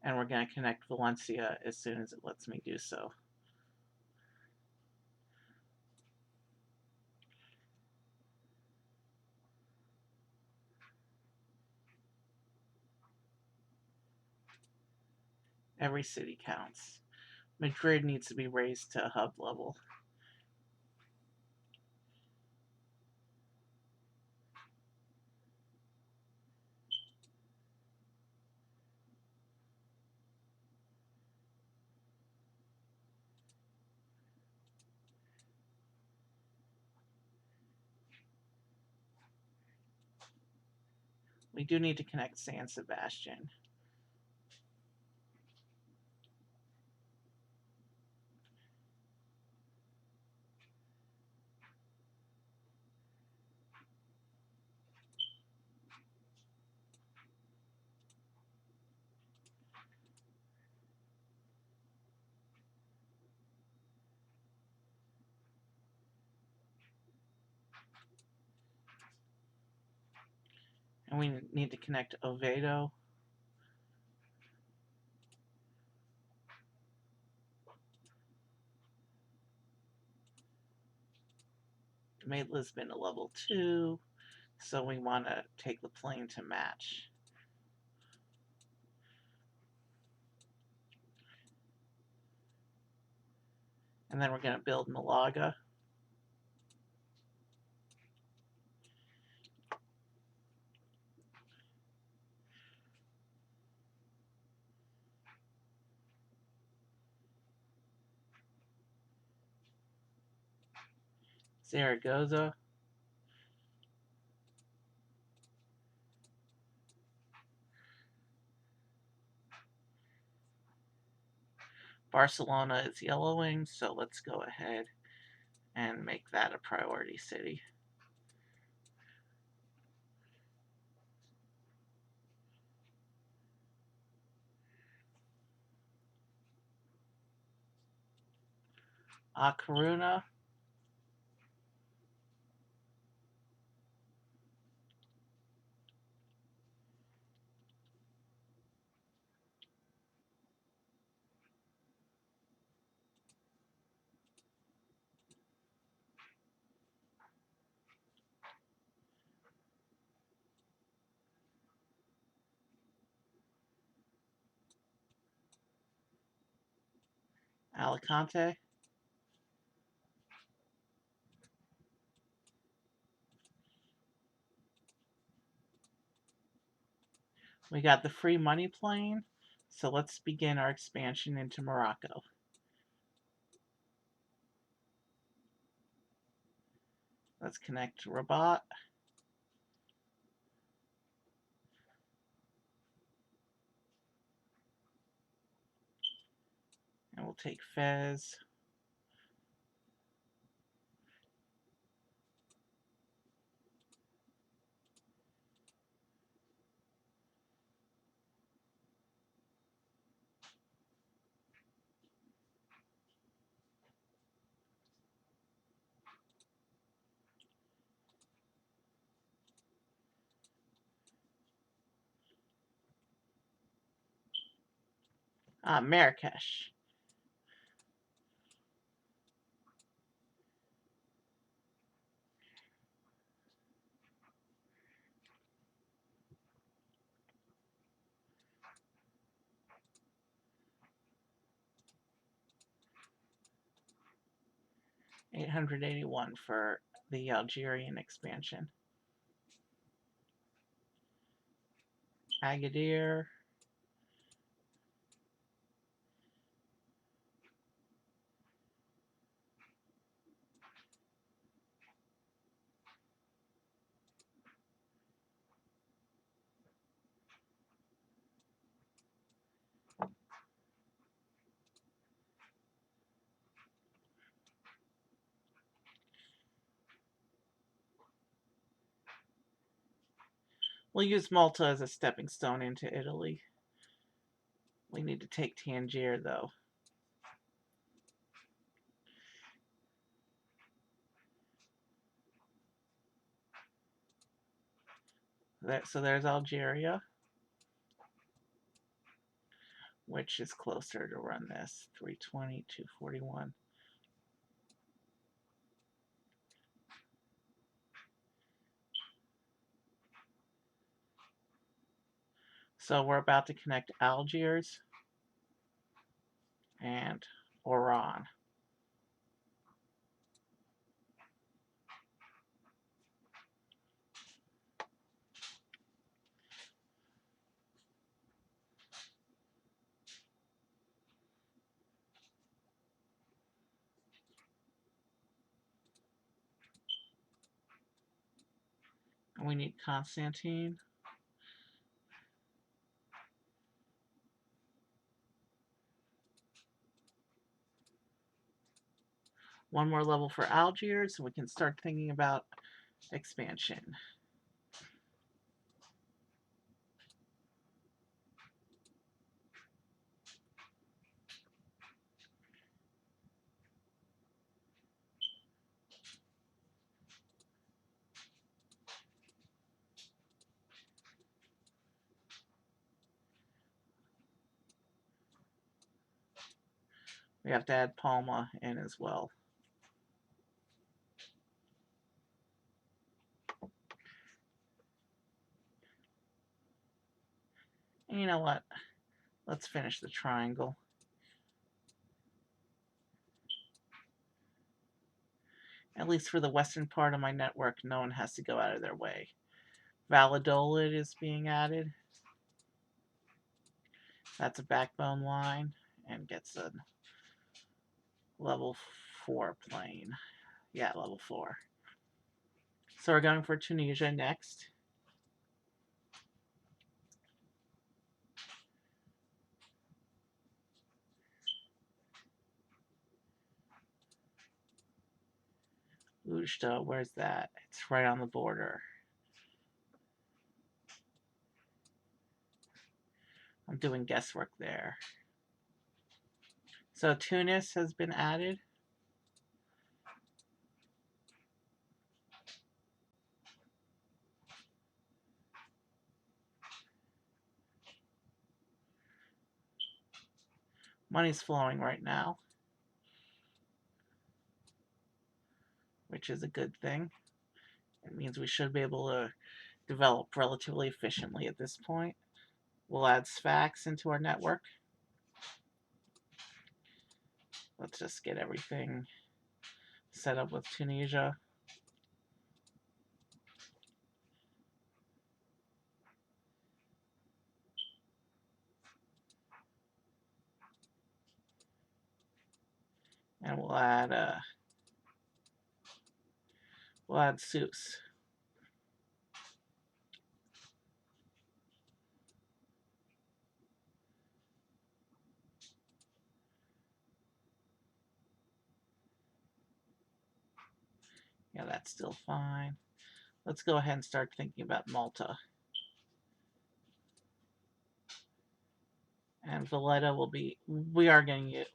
and we're going to connect Valencia as soon as it lets me do so. Every city counts. Madrid needs to be raised to hub level. We do need to connect San Sebastian. And we need to connect Oviedo. Made Lisbon a level 2, so we want to take the plane to match. And then we're going to build Malaga. Zaragoza. Barcelona is yellowing, so let's go ahead and make that a priority city. A Coruna. Alicante. We got the free money plane, so let's begin our expansion into Morocco. Let's connect Rabat. And we'll take Fez. Marrakesh. $881 for the Algerian expansion. Agadir. We'll use Malta as a stepping stone into Italy. We need to take Tangier, though. So there's Algeria, which is closer to run this. 320, 241. So we're about to connect Algiers and Oran. And we need Constantine. One more level for Algiers, so we can start thinking about expansion. We have to add Palma in as well. And you know what? Let's finish the triangle. At least for the western part of my network, no one has to go out of their way. Valladolid is being added. That's a backbone line and gets a level 4 plane. Yeah, level 4. So we're going for Tunisia next. Ujda, where's that? It's right on the border. I'm doing guesswork there. So Tunis has been added. Money's flowing right now, which is a good thing. It means we should be able to develop relatively efficiently at this point. We'll add Sfax into our network. Let's just get everything set up with Tunisia. And we'll add Seuss. Yeah, that's still fine. Let's go ahead and start thinking about Malta. And Valletta will be, we are going to,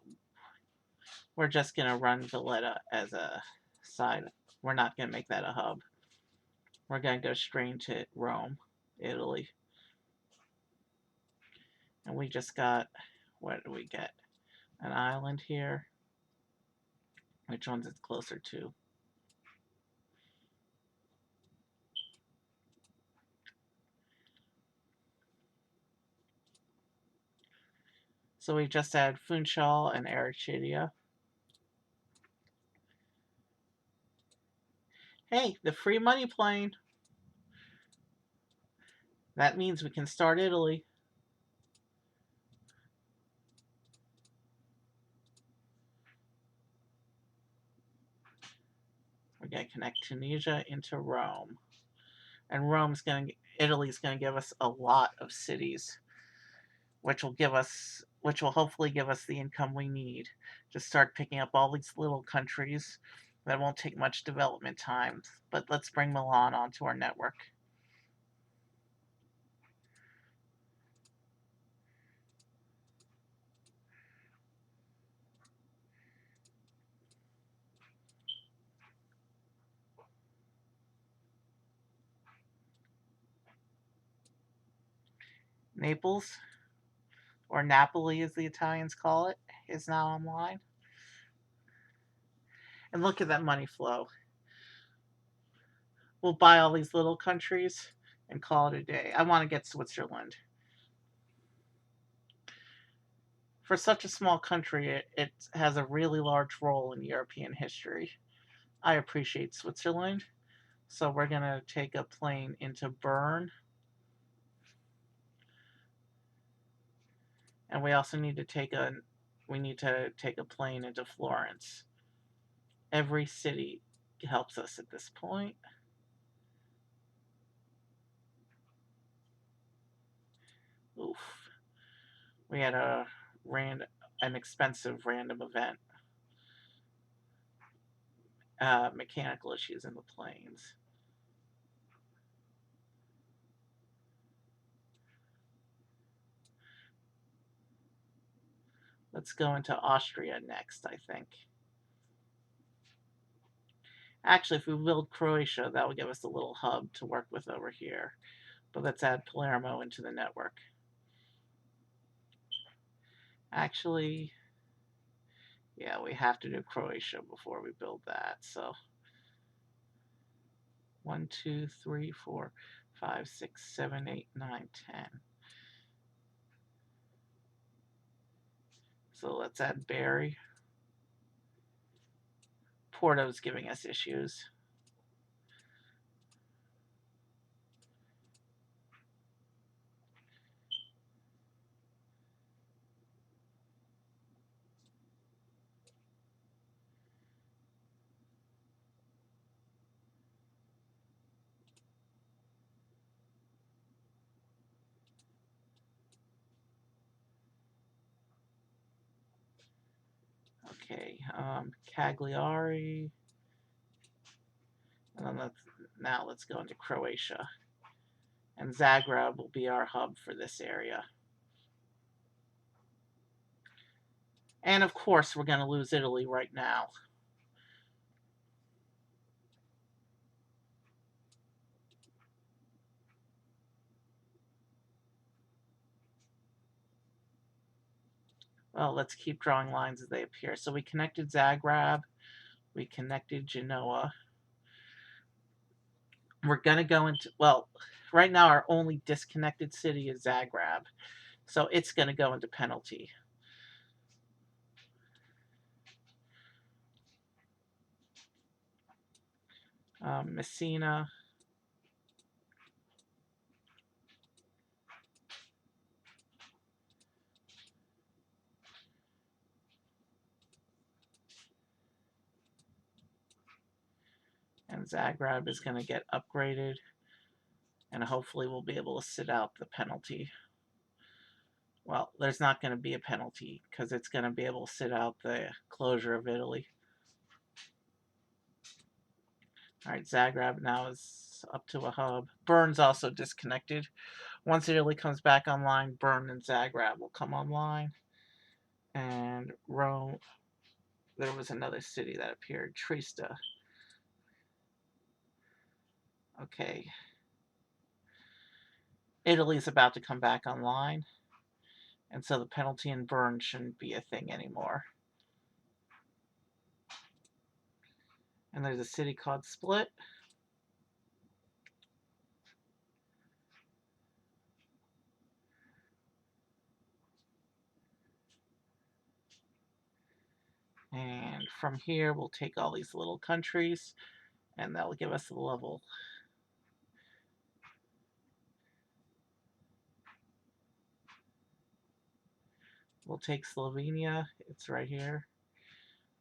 we're just going to run Valletta as a side. We're not going to make that a hub. We're going to go straight to Rome, Italy. And we just got What do we get? An island here. Which one's it closer to? So we just add Funchal and Eritrea. Hey, the free money plane. That means we can start Italy. We're going to connect Tunisia into Rome. And Italy's going to give us a lot of cities, which will hopefully give us the income we need to start picking up all these little countries that won't take much development time. But let's bring Milan onto our network. Naples, or Napoli as the Italians call it, is now online. And look at that money flow. We'll buy all these little countries and call it a day. I want to get Switzerland. For such a small country, it has a really large role in European history. I appreciate Switzerland. So we're going to take a plane into Bern. And we also need to take a plane into Florence. Every city helps us at this point. Oof. We had an expensive random event. Mechanical issues in the planes. Let's go into Austria next, I think. Actually, if we build Croatia, that will give us a little hub to work with over here. But let's add Palermo into the network. Actually, yeah, we have to do Croatia before we build that. So 1, 2, 3, 4, 5, 6, 7, 8, 9, 10. So let's add Bari. Porto's giving us issues. Okay, Cagliari. And then let's go into Croatia. And Zagreb will be our hub for this area. And of course, we're going to lose Italy right now. Well, let's keep drawing lines as they appear. So we connected Zagreb. We connected Genoa. We're going to go into, well, right now our only disconnected city is Zagreb. So it's going to go into penalty. Messina. And Zagreb is going to get upgraded. And hopefully we'll be able to sit out the penalty. Well, there's not going to be a penalty because it's going to be able to sit out the closure of Italy. All right, Zagreb now is up to a hub. Bern's also disconnected. Once Italy comes back online, Bern and Zagreb will come online. And Rome, there was another city that appeared, Trieste. Okay. Italy's about to come back online. And so the penalty and burn shouldn't be a thing anymore. And there's a city called Split. And from here, we'll take all these little countries, and that'll give us the level. We'll take Slovenia. It's right here.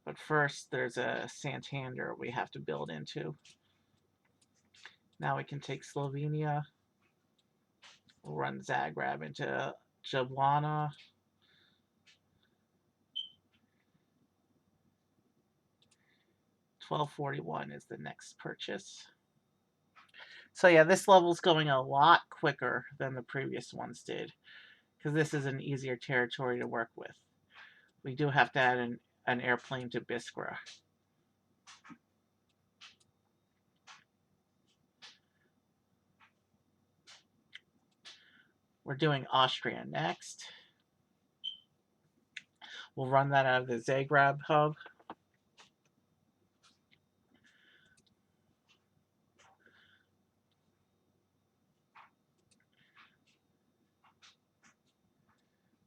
But first, there's a Santander we have to build into. Now we can take Slovenia. We'll run Zagreb into Ljubljana. $12.41 is the next purchase. So yeah, this level's going a lot quicker than the previous ones did, because this is an easier territory to work with. We do have to add an airplane to Biskra. We're doing Austria next. We'll run that out of the Zagreb hub.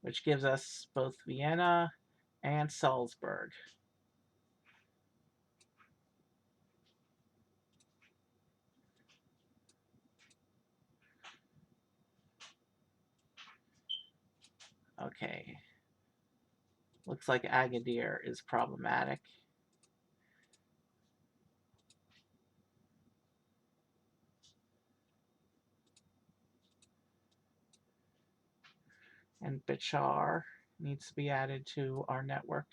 Which gives us both Vienna and Salzburg. Okay. Looks like Agadir is problematic. And Bachar needs to be added to our network.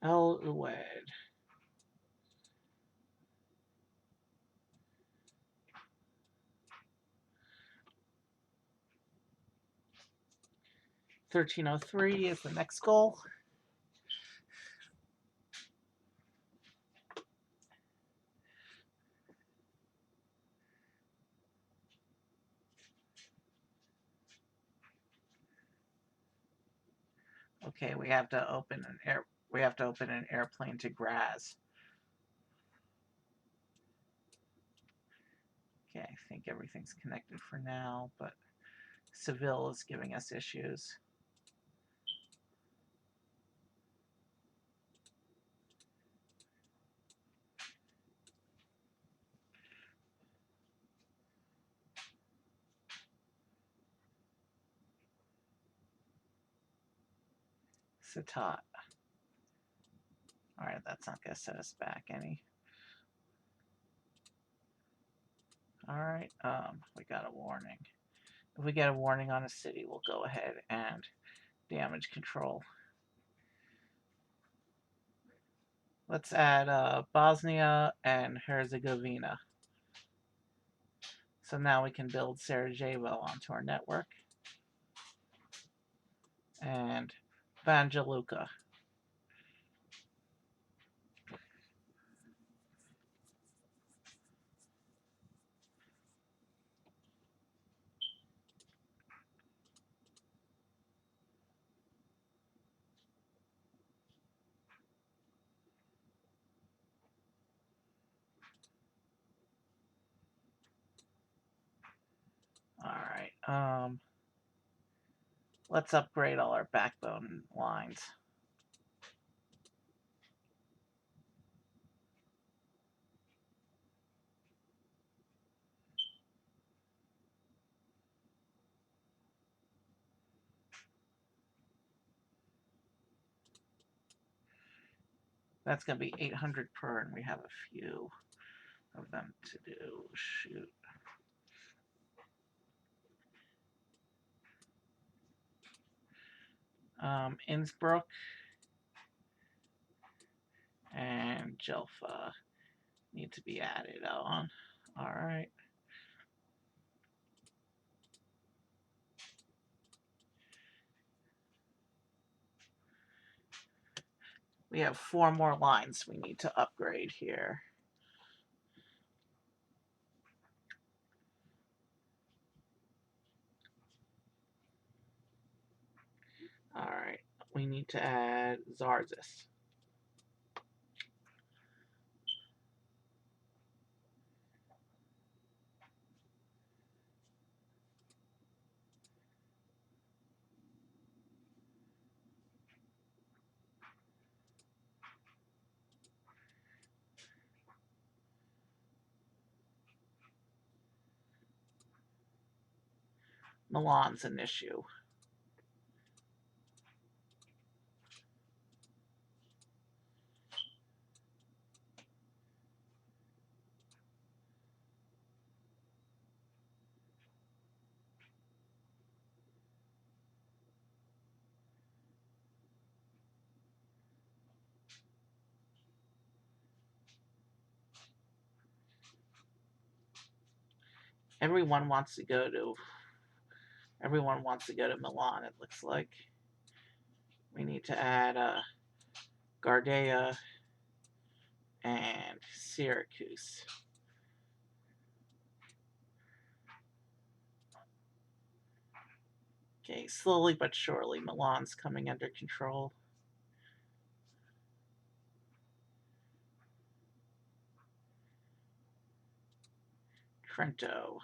El Uwed. $13.03 is the next goal. Okay, we have to open an airplane to Graz. Okay, I think everything's connected for now, but Seville is giving us issues. Satat. Alright, that's not going to set us back any. Alright, we got a warning. If we get a warning on a city, we'll go ahead and damage control. Let's add Bosnia and Herzegovina. So now we can build Sarajevo onto our network. And Banja Luka. Alright, let's upgrade all our backbone lines. That's going to be 800 per, and we have a few of them to do. Shoot. Innsbruck and Jelfa need to be added on. All right. We have 4 more lines we need to upgrade here. All right. We need to add Zarzis. Milan's an issue. Everyone wants to go to Milan, it looks like. We need to add Gardea and Syracuse. Okay, slowly but surely, Milan's coming under control. Trento.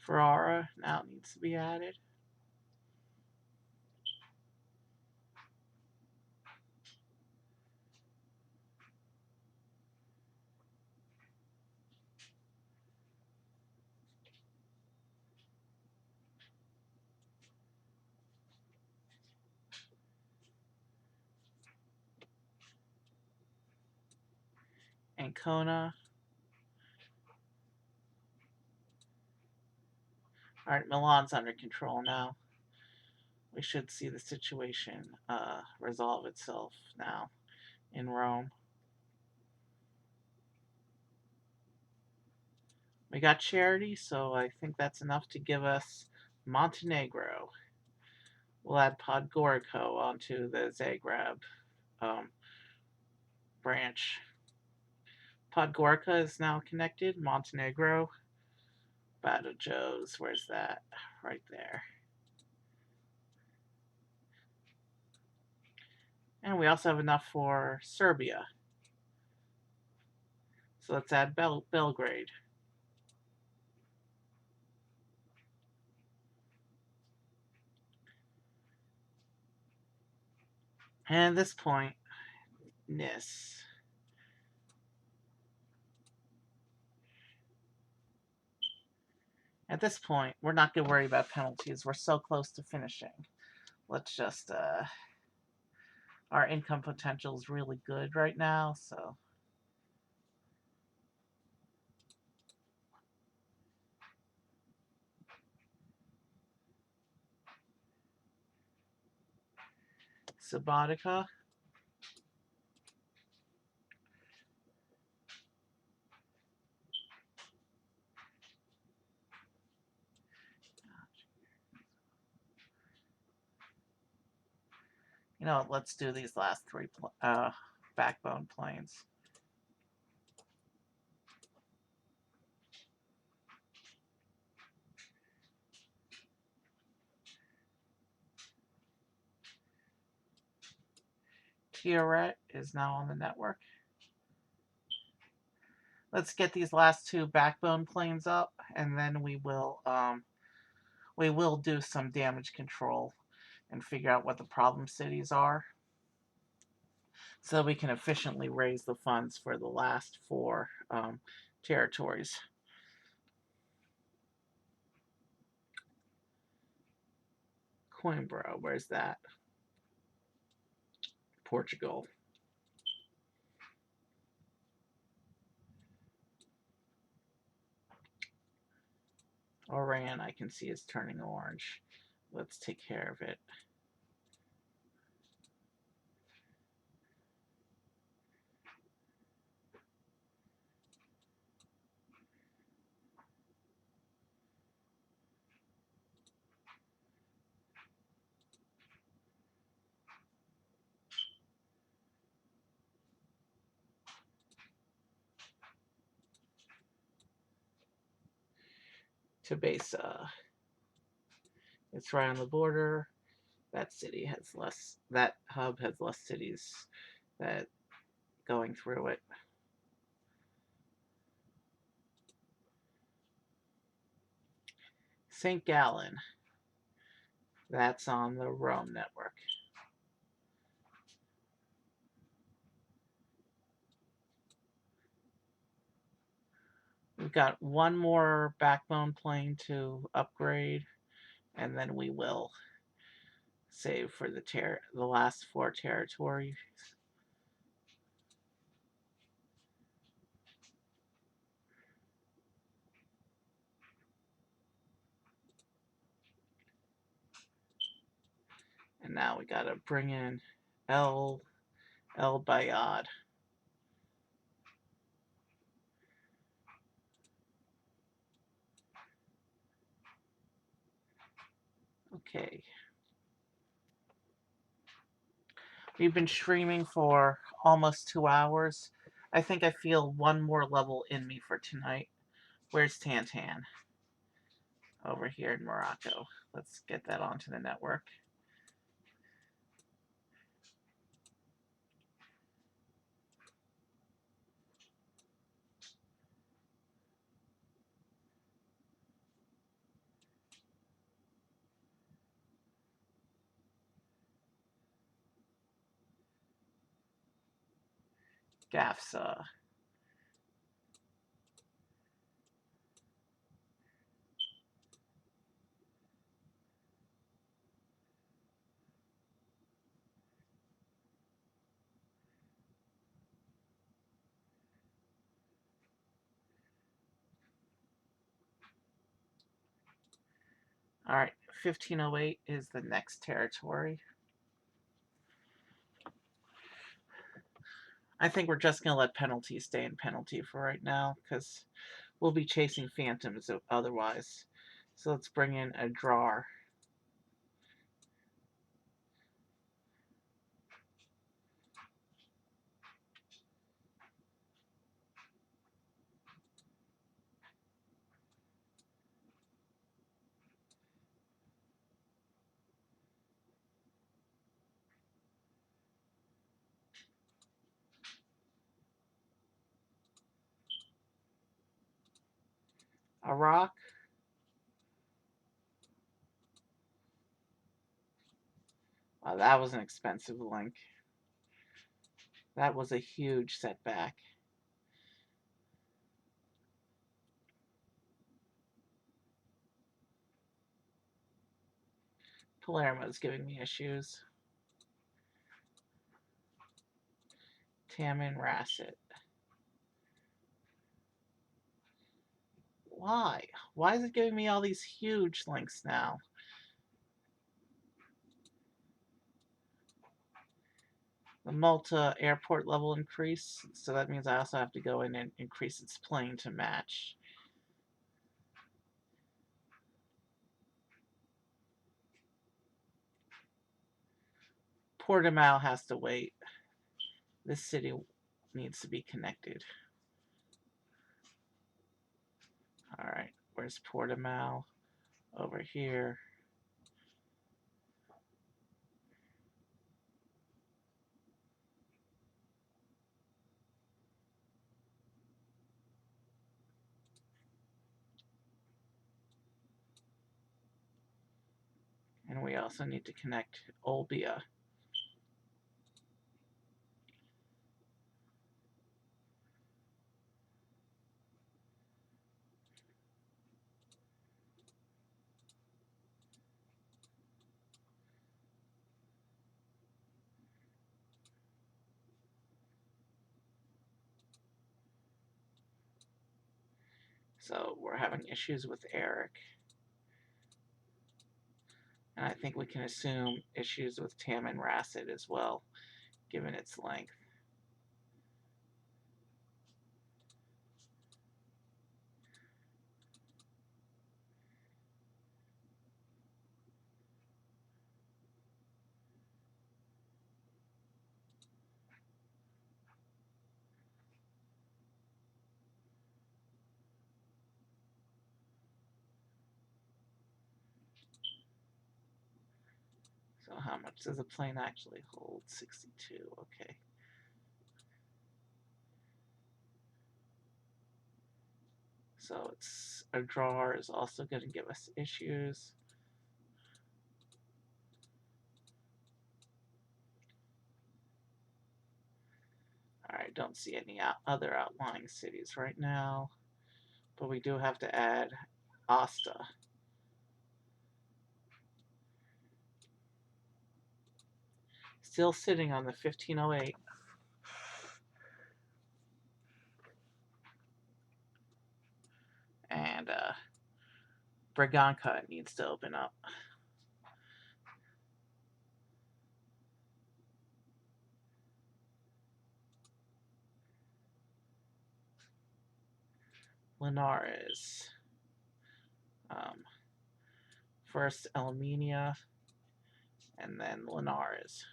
Ferrara now needs to be added. Ancona. All right, Milan's under control now. We should see the situation resolve itself now in Rome. We got Charity, so I think that's enough to give us Montenegro. We'll add Podgorico onto the Zagreb branch. Podgorica is now connected. Montenegro. Bada Joe's. Where's that? Right there. And we also have enough for Serbia. So let's add Belgrade. And at this point, Nis. At this point, we're not going to worry about penalties. We're so close to finishing. Let's just, our income potential is really good right now, so. Subotica. You know, let's do these last 3 backbone planes. Tioret is now on the network. Let's get these last 2 backbone planes up, and then we will do some damage control and figure out what the problem cities are, so we can efficiently raise the funds for the last 4 territories. Coimbra, where's that? Portugal. Oran, I can see, is turning orange. Let's take care of it. Tabesa. It's right on the border. That city has less. That hub has less cities that going through it. St. Gallen. That's on the Rome network. We've got one more backbone plane to upgrade, and then we will save for the last 4 territories. And now we gotta bring in El Bayad. Okay. We've been streaming for almost 2 hours. I think I feel one more level in me for tonight. Where's Tantan? Over here in Morocco. Let's get that onto the network. GAFSA. All right, 1508 is the next territory. I think we're just going to let penalty stay in penalty for right now because we'll be chasing phantoms otherwise. So let's bring in a drawer. Iraq. Wow, that was an expensive link. That was a huge setback. Palermo's giving me issues. Taman Rasset. Why? Why is it giving me all these huge links now? The Malta airport level increase, so that means I also have to go in and increase its plane to match. Portimao has to wait. This city needs to be connected. Alright, where's Portimao? Over here. And we also need to connect Olbia. So we're having issues with Eric. And I think we can assume issues with Taman Rasset as well, given its length. So how much does a plane actually hold? 62, okay. So it's a drawer is also going to give us issues. Alright, don't see any other outlying cities right now. But we do have to add Asta. Still sitting on the 1508. And Braganca needs to open up. Linares. First Elminia, and then Linares.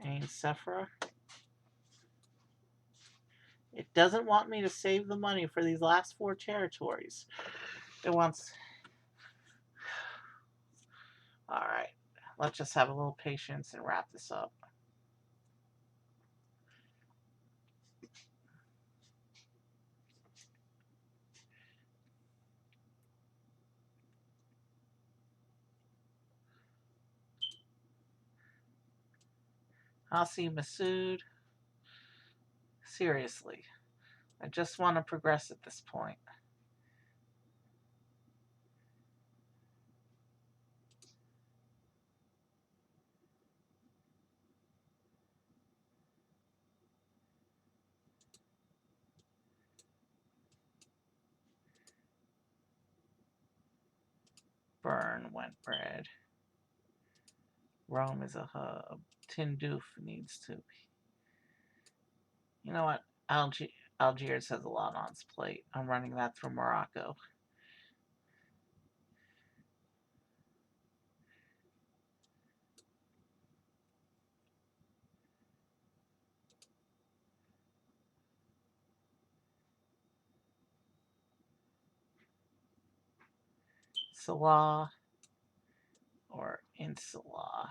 Ain Sephra. It doesn't want me to save the money for these last 4 territories. It wants... Alright, let's just have a little patience and wrap this up. Hasi Masood. Seriously, I just want to progress at this point. Burn, Wentbread. Rome is a hub. Tindouf needs to be. You know what? Algiers has a lot on its plate. I'm running that through Morocco. Salah or Insula.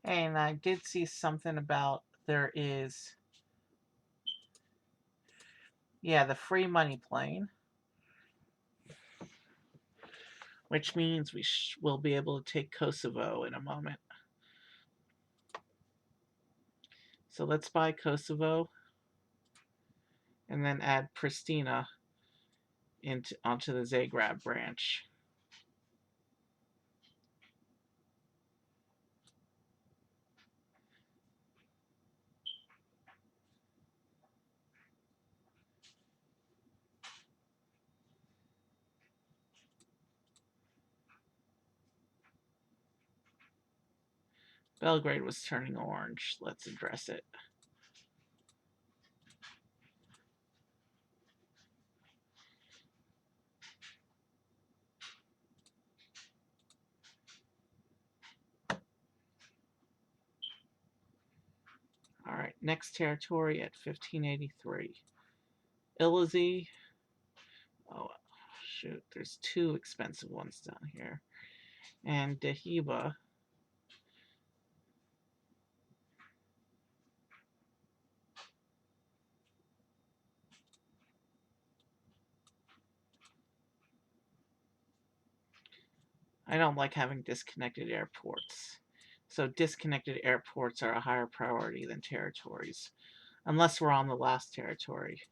And I did see something about there is, yeah, the free money plane, which means we will be able to take Kosovo in a moment. So let's buy Kosovo and then add Pristina onto the Zagreb branch. Belgrade was turning orange. Let's address it. All right, next territory at 1583. Illizi. Oh, shoot, there's 2 expensive ones down here. and Dehiba. I don't like having disconnected airports. So disconnected airports are a higher priority than territories, unless we're on the last territory.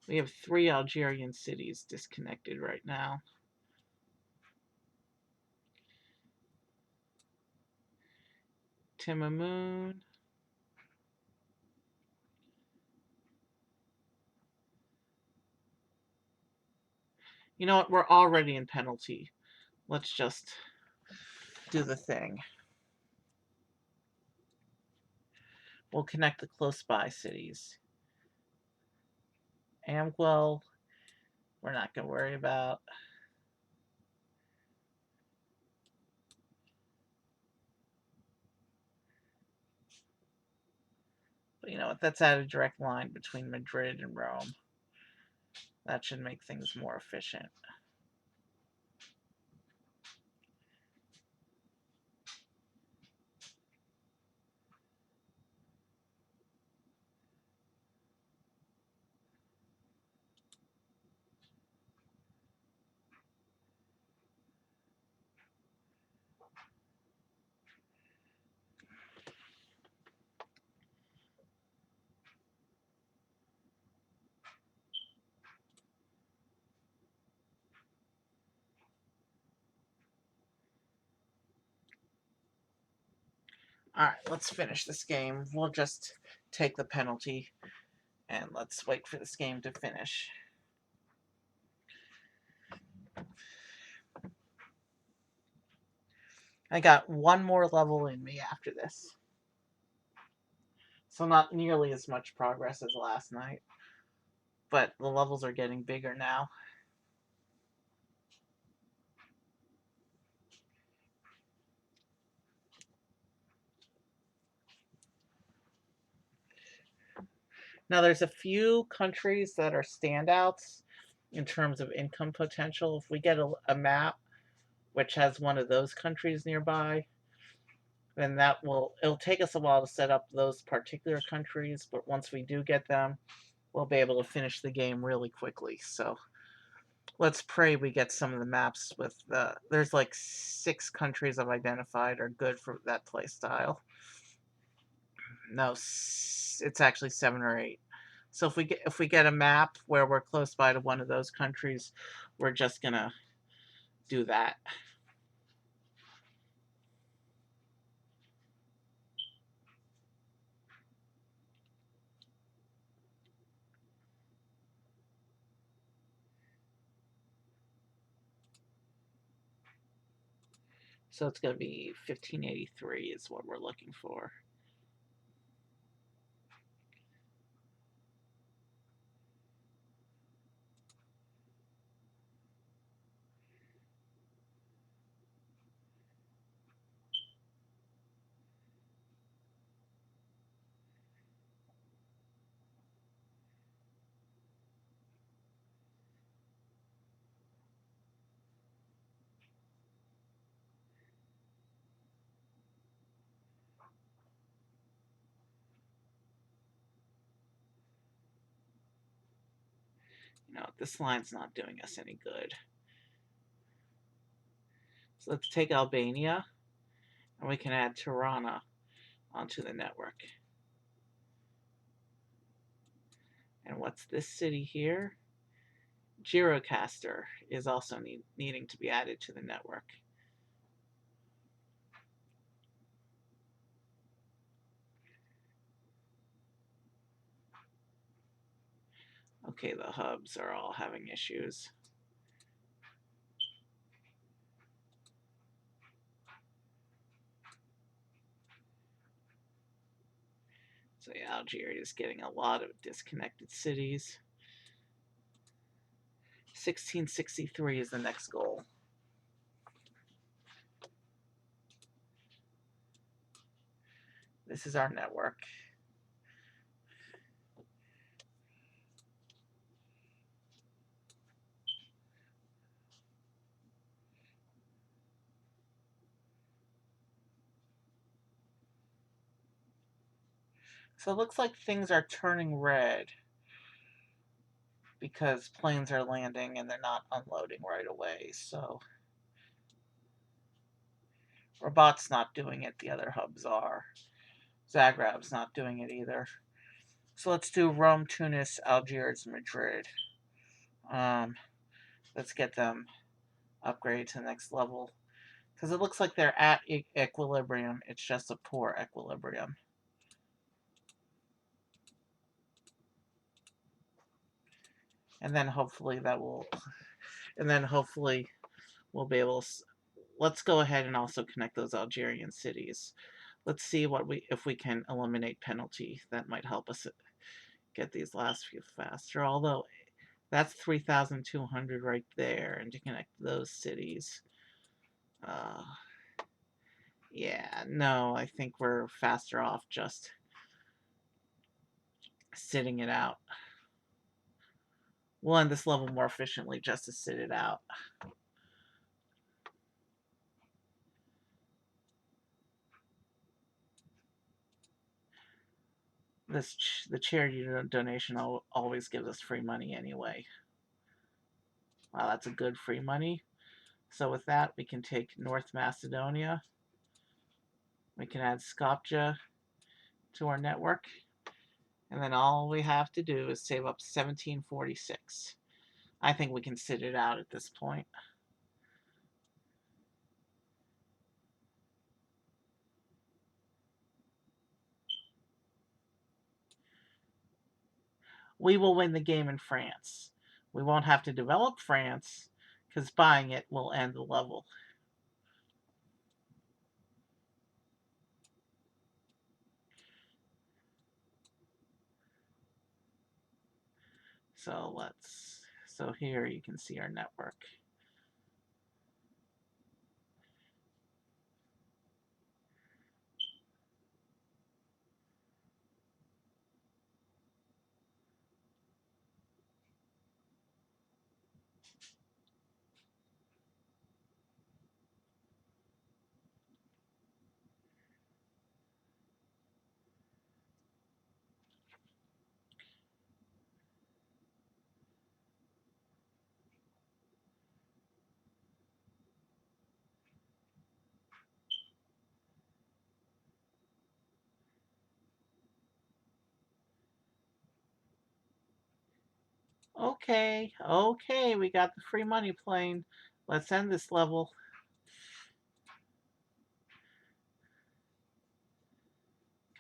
We have 3 Algerian cities disconnected right now. Timamoon. You know what? We're already in penalty. Let's just do the thing. We'll connect the close by cities. Amguel, we're not going to worry about. But you know what? That's at a direct line between Madrid and Rome. That should make things more efficient. Alright, let's finish this game. We'll just take the penalty and let's wait for this game to finish. I got one more level in me after this. So not nearly as much progress as last night. But the levels are getting bigger now. Now there's a few countries that are standouts in terms of income potential. If we get a map which has one of those countries nearby, then it'll take us a while to set up those particular countries, but once we do get them, we'll be able to finish the game really quickly. So let's pray we get some of the maps with there's like 6 countries I've identified are good for that play style. No, it's actually 7 or 8. So if we get a map where we're close by to one of those countries, we're just gonna do that. So it's gonna be 1583 is what we're looking for. You know, this line's not doing us any good. So let's take Albania, and we can add Tirana onto the network. And what's this city here? Girocaster is also needing to be added to the network. Okay, the hubs are all having issues. So yeah, Algeria is getting a lot of disconnected cities. 1663 is the next goal. This is our network. So it looks like things are turning red because planes are landing and they're not unloading right away. So Rabat's not doing it, the other hubs are. Zagreb's not doing it either. So let's do Rome, Tunis, Algiers, Madrid. Um, let's get them upgrade to the next level. Because it looks like they're at equilibrium. It's just a poor equilibrium. And then hopefully that will... And then hopefully we'll be able to... Let's go ahead and also connect those Algerian cities. Let's see what if we can eliminate penalty. That might help us get these last few faster. Although that's 3,200 right there, and to connect those cities. Uh, yeah, no, I think we're faster off just sitting it out. We'll end this level more efficiently just to sit it out. The charity donation always gives us free money anyway. Wow, that's a good free money. So with that, we can take North Macedonia. We can add Skopje to our network. And then all we have to do is save up 1746. I think we can sit it out at this point. We will win the game in France. We won't have to develop France because buying it will end the level. So here you can see our network. Okay, okay, we got the free money plane. Let's end this level.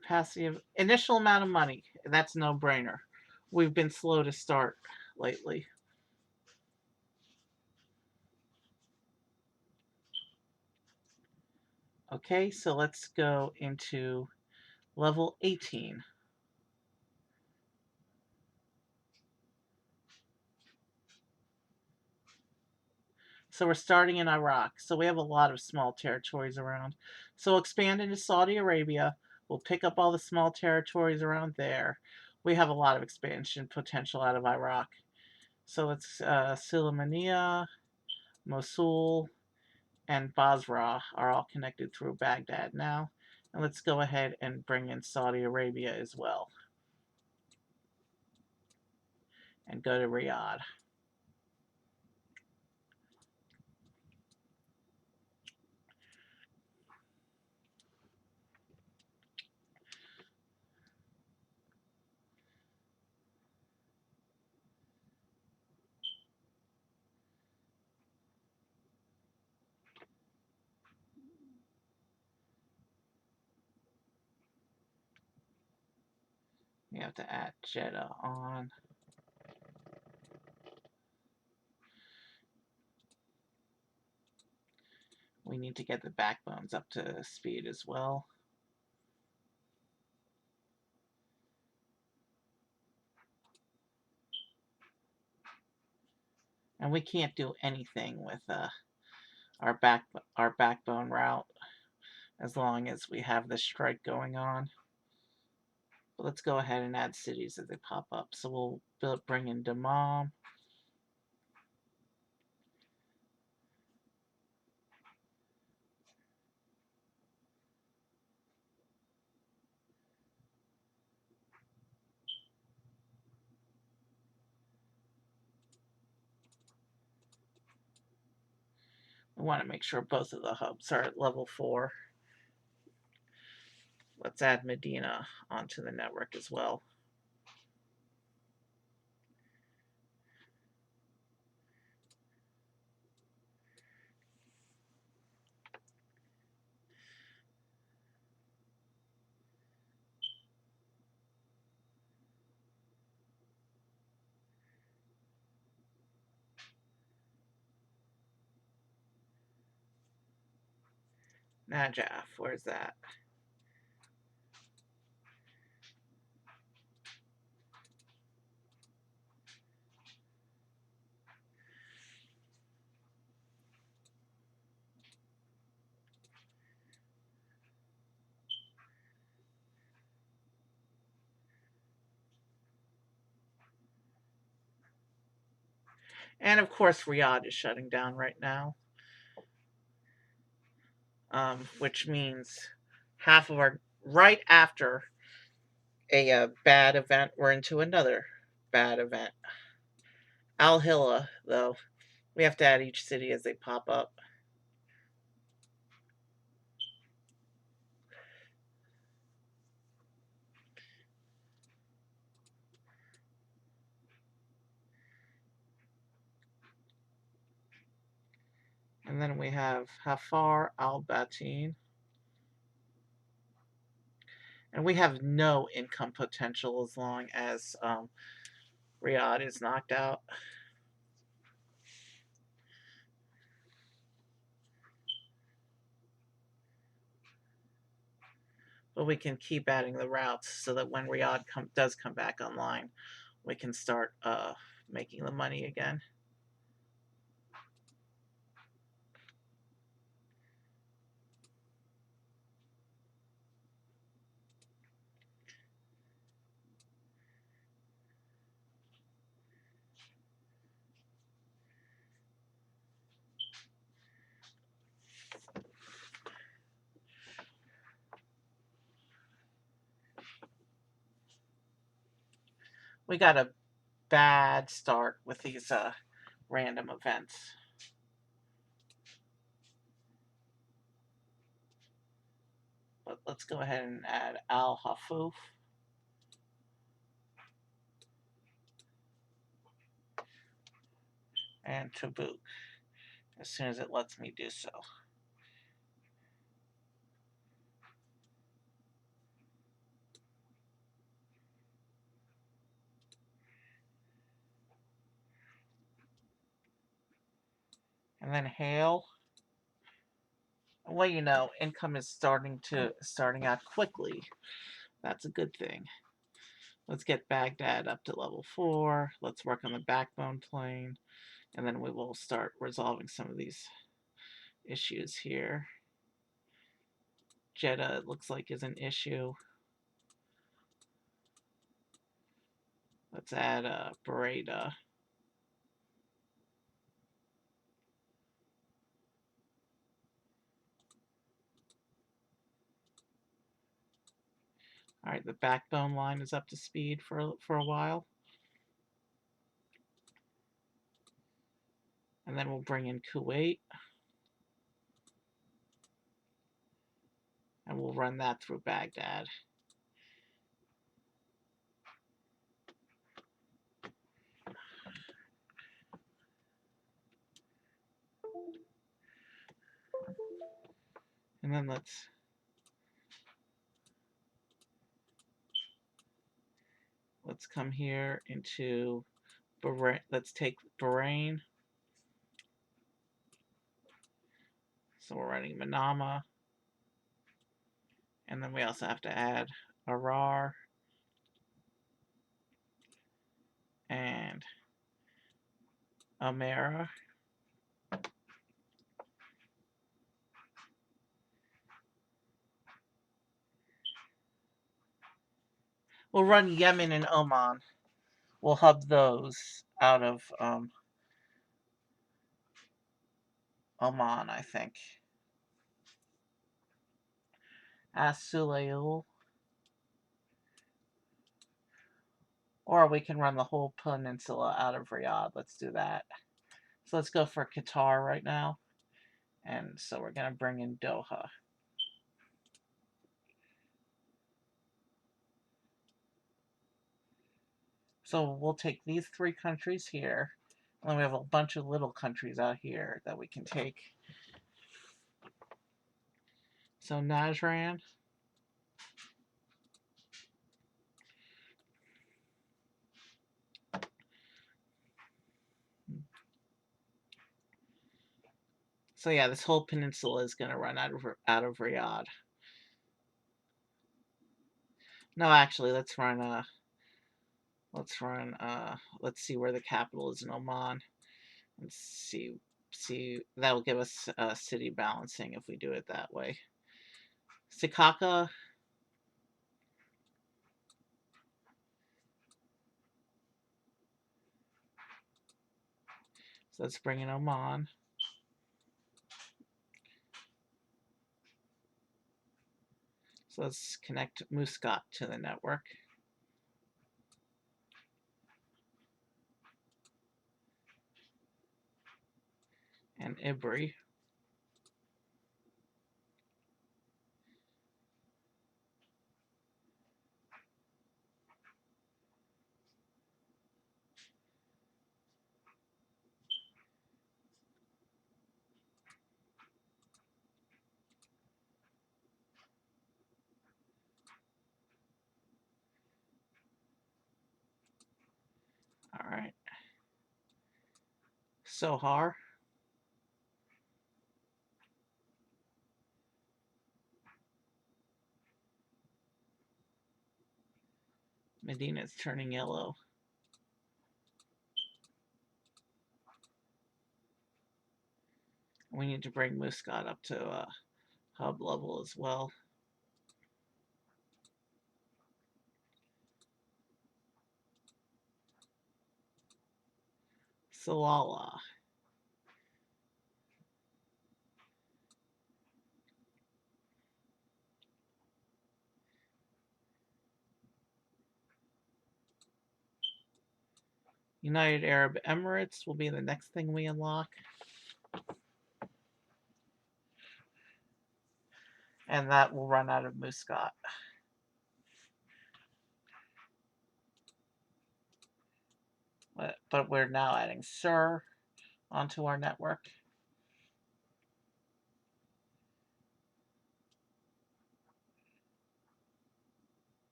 Capacity of initial amount of money. That's no brainer. We've been slow to start lately. Okay, so let's go into level 18. So we're starting in Iraq. So we have a lot of small territories around. So we'll expand into Saudi Arabia. We'll pick up all the small territories around there. We have a lot of expansion potential out of Iraq. So it's Sulaymaniyah, Mosul, and Basra are all connected through Baghdad now. And let's go ahead and bring in Saudi Arabia as well. And go to Riyadh. We have to add Jeddah on. We need to get the backbones up to speed as well. And we can't do anything with our backbone route as long as we have this strike going on. But let's go ahead and add cities as they pop up. So we'll bring in Dammam. want to make sure both of the hubs are at level 4. Let's add Medina onto the network as well. Najaf, where's that? And of course, Riyadh is shutting down right now, which means half of our, right after a bad event, we're into another bad event. Al Hilla, though, we have to add each city as they pop up. And then we have Hafar al Batin. And we have no income potential as long as Riyadh is knocked out. But we can keep adding the routes so that when Riyadh does come back online, we can start making the money again. We got a bad start with these random events. But let's go ahead and add Al Hafuf. And Tabuk as soon as it lets me do so. And then Hail. Well, you know, income is starting out quickly. That's a good thing. Let's get Baghdad up to level 4. Let's work on the backbone plane. And then we will start resolving some of these issues here. Jeddah, it looks like, is an issue. Let's add Bereda. All right, the backbone line is up to speed for a while. And then we'll bring in Kuwait. And we'll run that through Baghdad. And then let's come here into Bahrain. Let's take Bahrain. So we're running Manama. And then we also have to add Arar and Amera. We'll run Yemen and Oman. We'll hub those out of Oman, I think. As-Sulail. Or we can run the whole peninsula out of Riyadh. Let's do that. So let's go for Qatar right now. And so we're going to bring in Doha. So we'll take these 3 countries here. And then we have a bunch of little countries out here that we can take. So Najran. So yeah, this whole peninsula is going to run out of Riyadh. No, actually, let's see where the capital is in Oman. Let's see that'll give us city balancing if we do it that way. Sikaka. So let's bring in Oman. So let's connect Muscat to the network. And Ibri. All right. Sohar. Medina is turning yellow. We need to bring Muscat up to hub level as well. Salalah. United Arab Emirates will be the next thing we unlock. And that will run out of Muscat. But we're now adding Sur onto our network.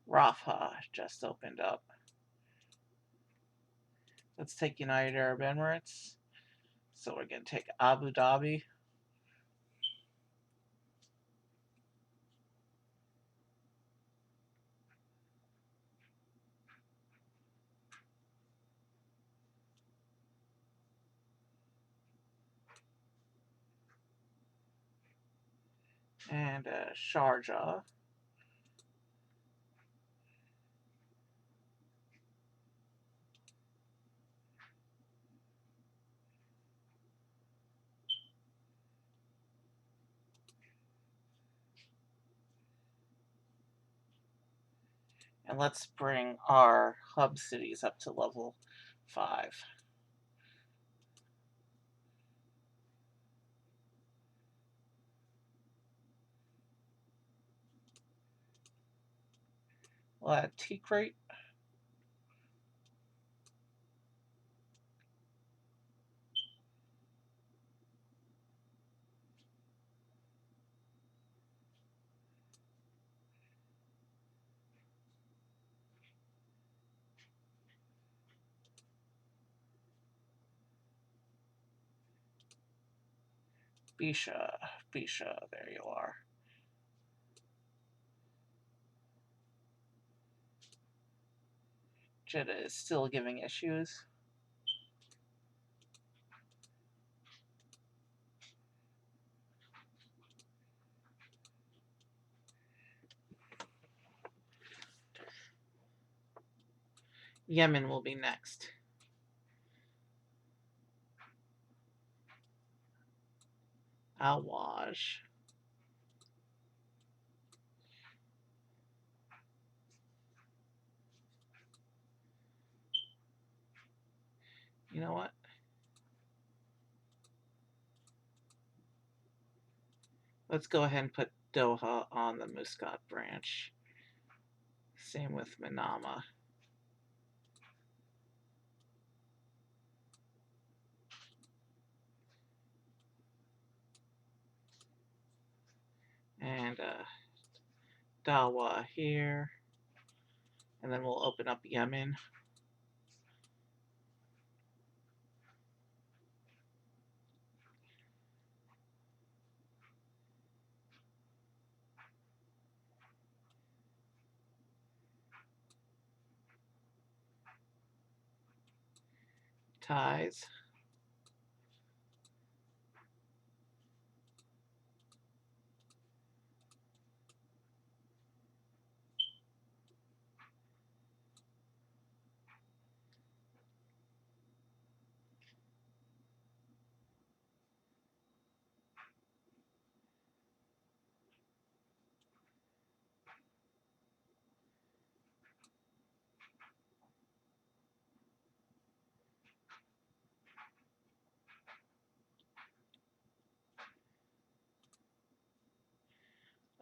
Rafah just opened up. Let's take United Arab Emirates. So we're going to take Abu Dhabi. And Sharjah. And let's bring our hub cities up to level 5. We'll add Tikrit. Bisha, there you are. Jeddah is still giving issues. Yemen will be next. Alwaj. You know what? Let's go ahead and put Doha on the Muscat branch. Same with Manama. And Dawa here. And then we'll open up Yemen. Ties.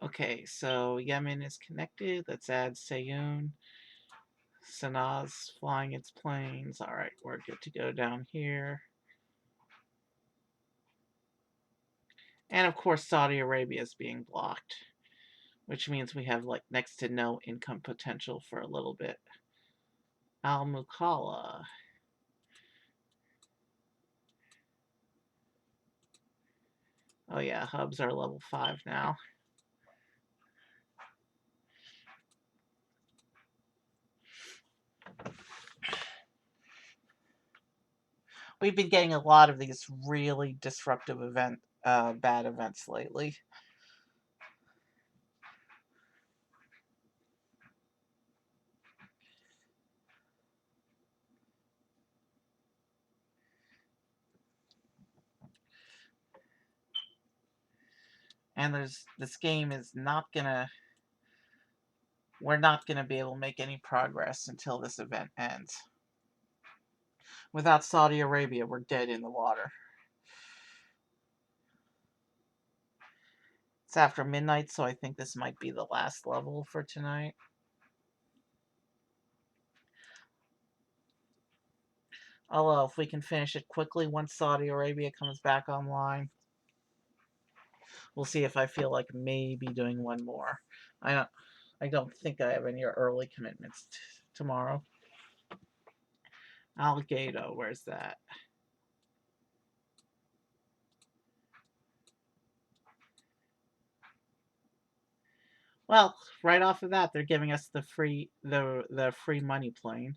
Okay, so Yemen is connected. Let's add Sayoun. Sanaa's flying its planes. All right, we're good to go down here. And of course, Saudi Arabia is being blocked, which means we have like next to no income potential for a little bit. Al Mukalla. Oh yeah, hubs are level 5 now. We've been getting a lot of these really disruptive bad events lately. And this game is not gonna. We're not gonna be able to make any progress until this event ends. Without Saudi Arabia, we're dead in the water. It's after midnight, so I think this might be the last level for tonight. Although, if we can finish it quickly once Saudi Arabia comes back online, we'll see if I feel like maybe doing one more. I don't think I have any early commitments tomorrow. Alligator, where's that? Well, right off of that, they're giving us the free money plane.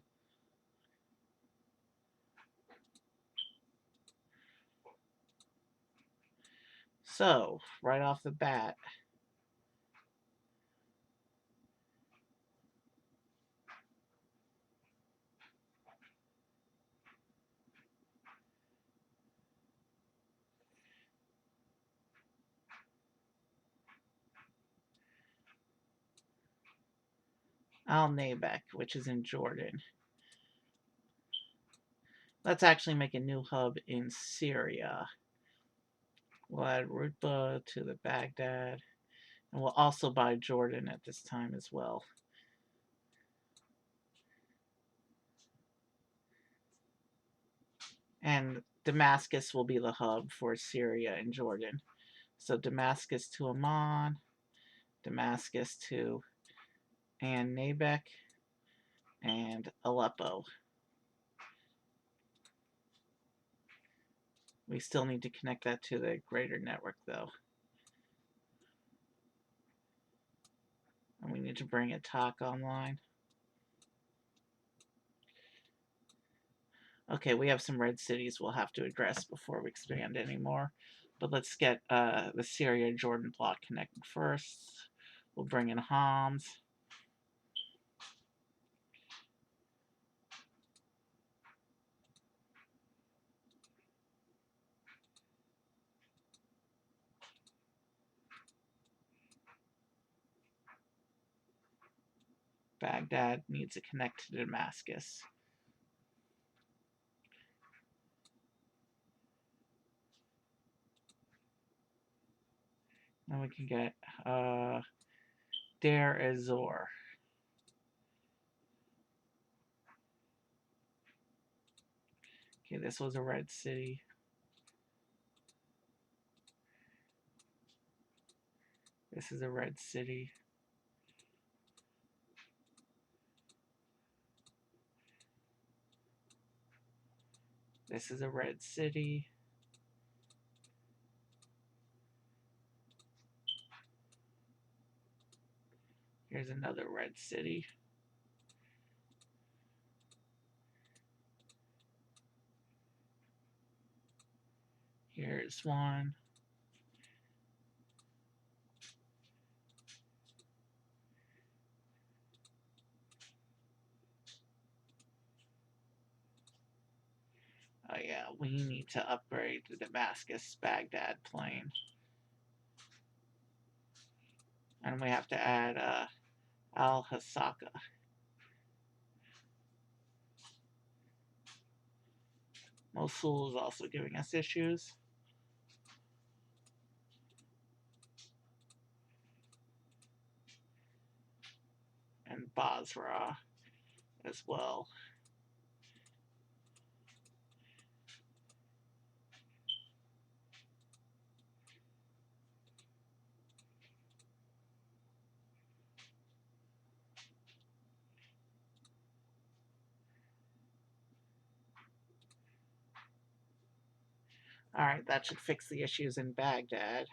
So, right off the bat, Al Nabek, which is in Jordan. Let's actually make a new hub in Syria. We'll add Rutba to the Baghdad. And we'll also buy Jordan at this time as well. And Damascus will be the hub for Syria and Jordan. So Damascus to Amman, Damascus to Nabek, and Aleppo. We still need to connect that to the greater network, though. And we need to bring a talk online. Okay, we have some red cities we'll have to address before we expand anymore. But let's get the Syria-Jordan block connected first. We'll bring in Homs. Baghdad needs to connect to Damascus. Then we can get Deir ez-Zor. Okay, this was a red city. This is a red city. This is a red city. Here's another red city. Here's one. Oh yeah, we need to upgrade the Damascus-Baghdad plane. And we have to add Al-Hasaka. Mosul is also giving us issues. And Basra as well. Alright, that should fix the issues in Baghdad.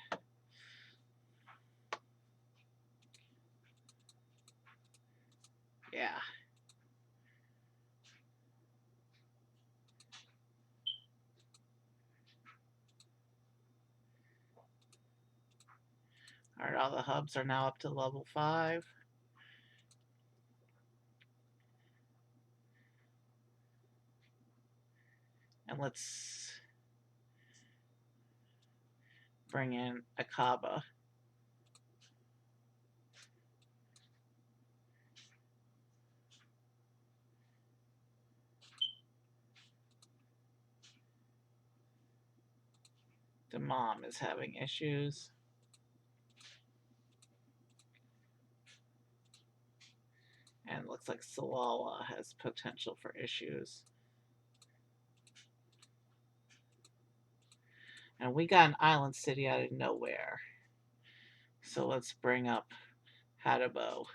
Yeah. Alright, all the hubs are now up to level 5. And let's bring in Aqaba. Dammam is having issues. And looks like Salalah has potential for issues. And we got an island city out of nowhere. So let's bring up Hadabo.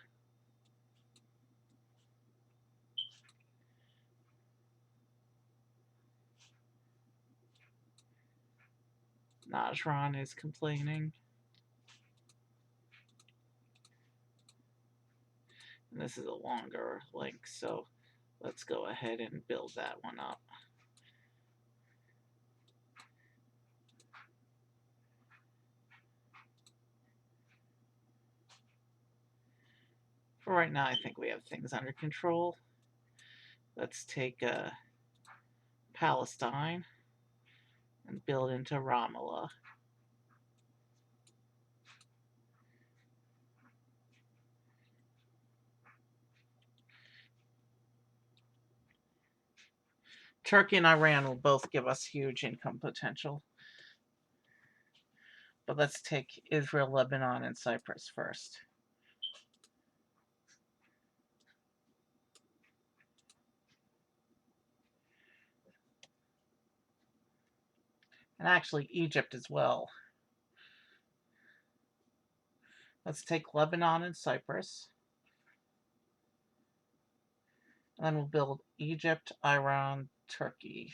Najran is complaining. And this is a longer link, so let's go ahead and build that one up. For right now, I think we have things under control. Let's take Palestine and build into Ramallah. Turkey and Iran will both give us huge income potential. But let's take Israel, Lebanon, and Cyprus first. And actually Egypt as well. Let's take Lebanon and Cyprus. And then we'll build Egypt, Iran, Turkey.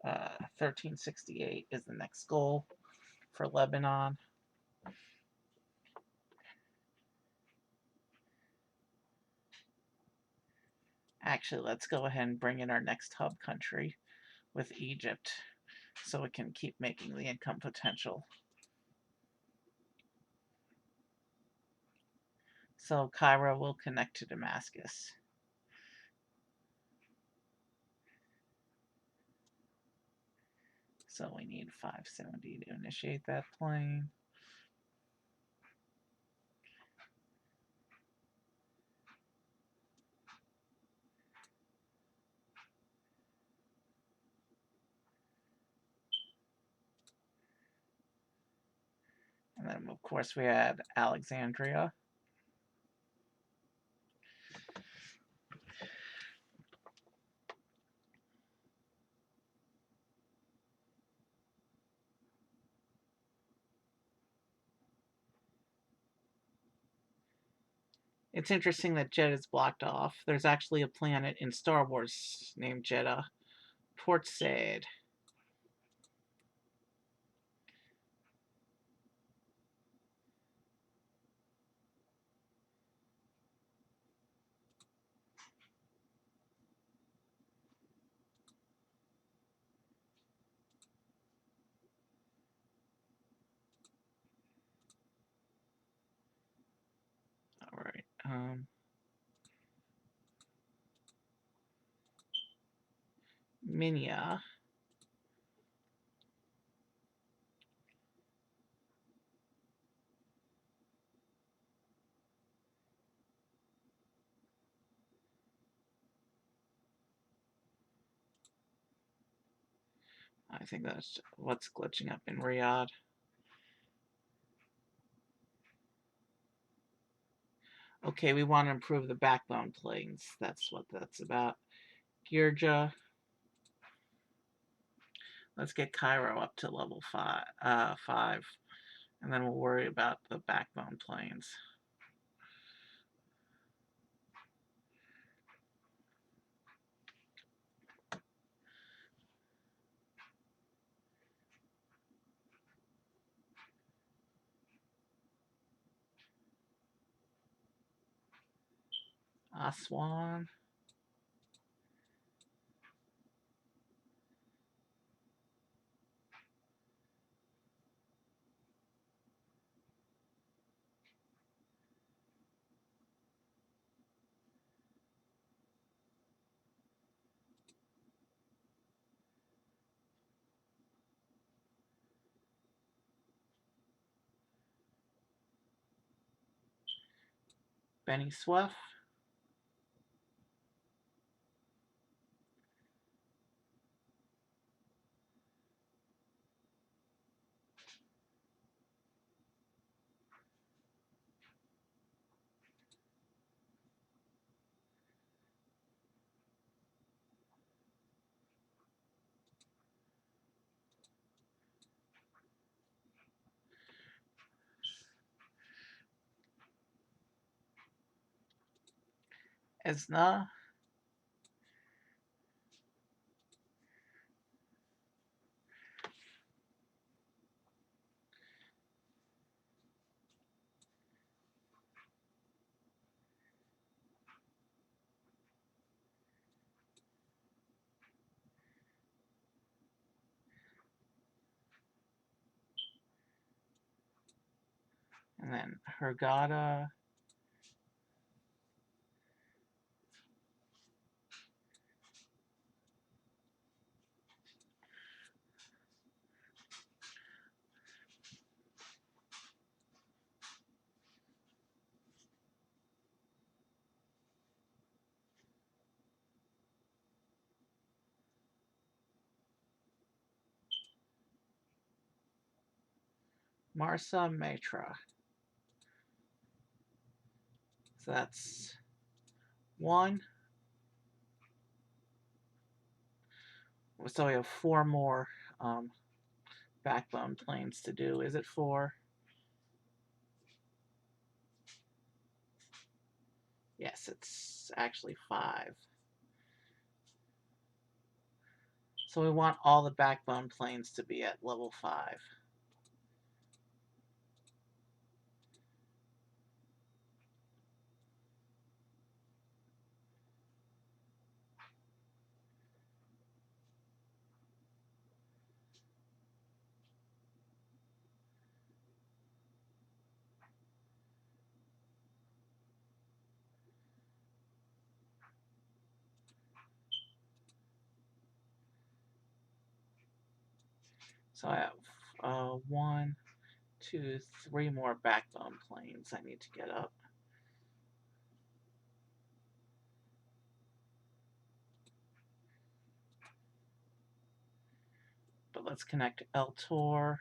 Uh, 1368 is the next goal for Lebanon. Actually, let's go ahead and bring in our next hub country with Egypt so it can keep making the income potential. So Cairo will connect to Damascus. So we need 570 to initiate that plane. And then, of course, we had Alexandria. It's interesting that Jeddah is blocked off. There's actually a planet in Star Wars named Jeddah. Port Said. All right. Minya. I think that's what's glitching up in Riyadh. Okay, we want to improve the backbone planes. That's what that's about. Girja. Let's get Cairo up to level 5, and then we'll worry about the backbone planes. Aswan. Beni Suef. Esna. And then Hurghada. Marsa Matra. So that's 1. So we have 4 more backbone planes to do. Is it 4? Yes, it's actually 5. So we want all the backbone planes to be at level 5. So I have 1, 2, 3 more backbone planes I need to get up. But let's connect L-Tor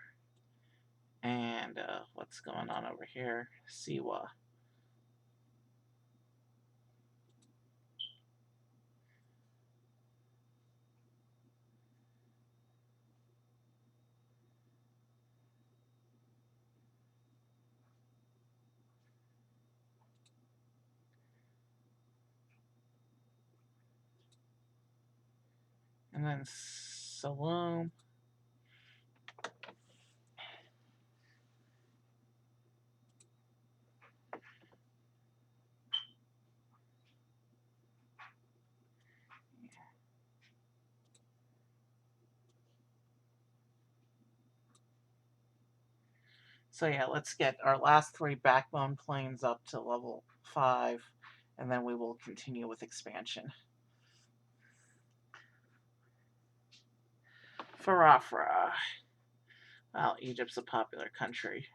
and what's going on over here? Siwa. And then Salome. So yeah, let's get our last 3 backbone planes up to level 5, and then we will continue with expansion. Farafra. Well, Egypt's a popular country.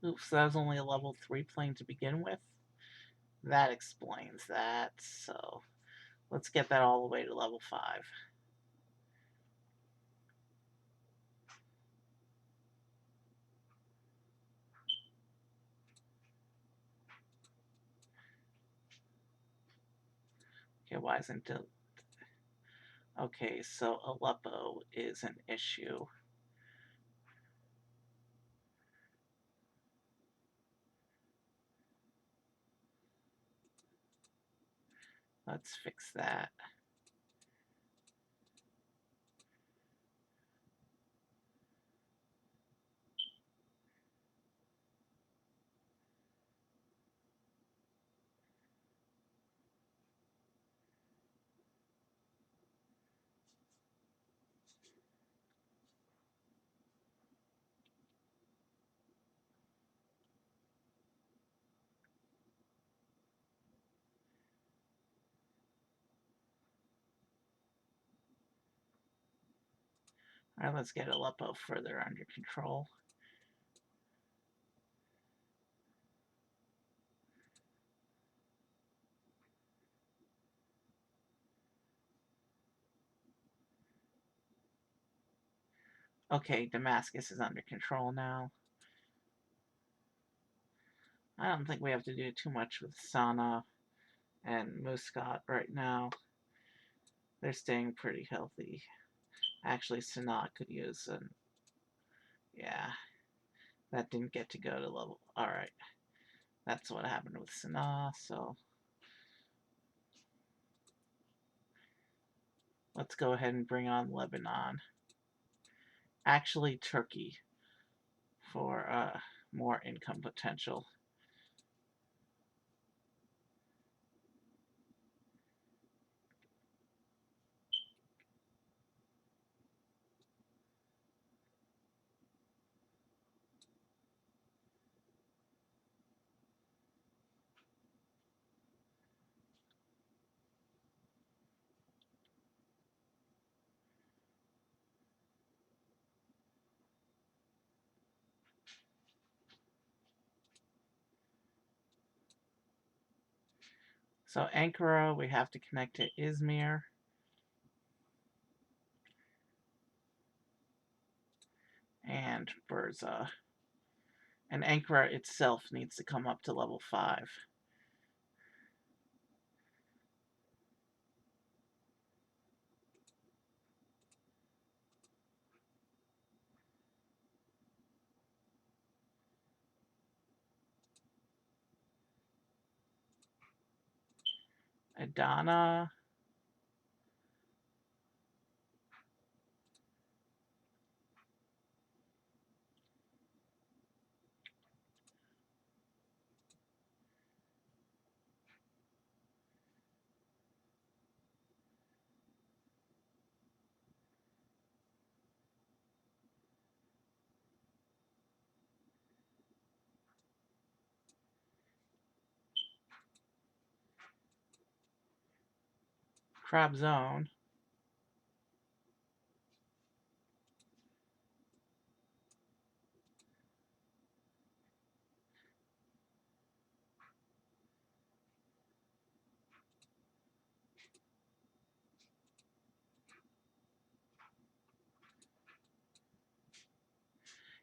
Oops, that was only a level 3 plane to begin with. That explains that. So let's get that all the way to level 5. Okay, why isn't it? Okay, so Aleppo is an issue. Let's fix that. All right, let's get Aleppo further under control. Okay, Damascus is under control now. I don't think we have to do too much with Sana and Muscat right now. They're staying pretty healthy. Actually, Sanaa could use an... Yeah, that didn't get to go to level... Alright, that's what happened with Sanaa, so... Let's go ahead and bring on Lebanon. Actually, Turkey for more income potential. So Ankara, we have to connect to Izmir. And Burza. And Ankara itself needs to come up to level 5. Adana. Crab Zone.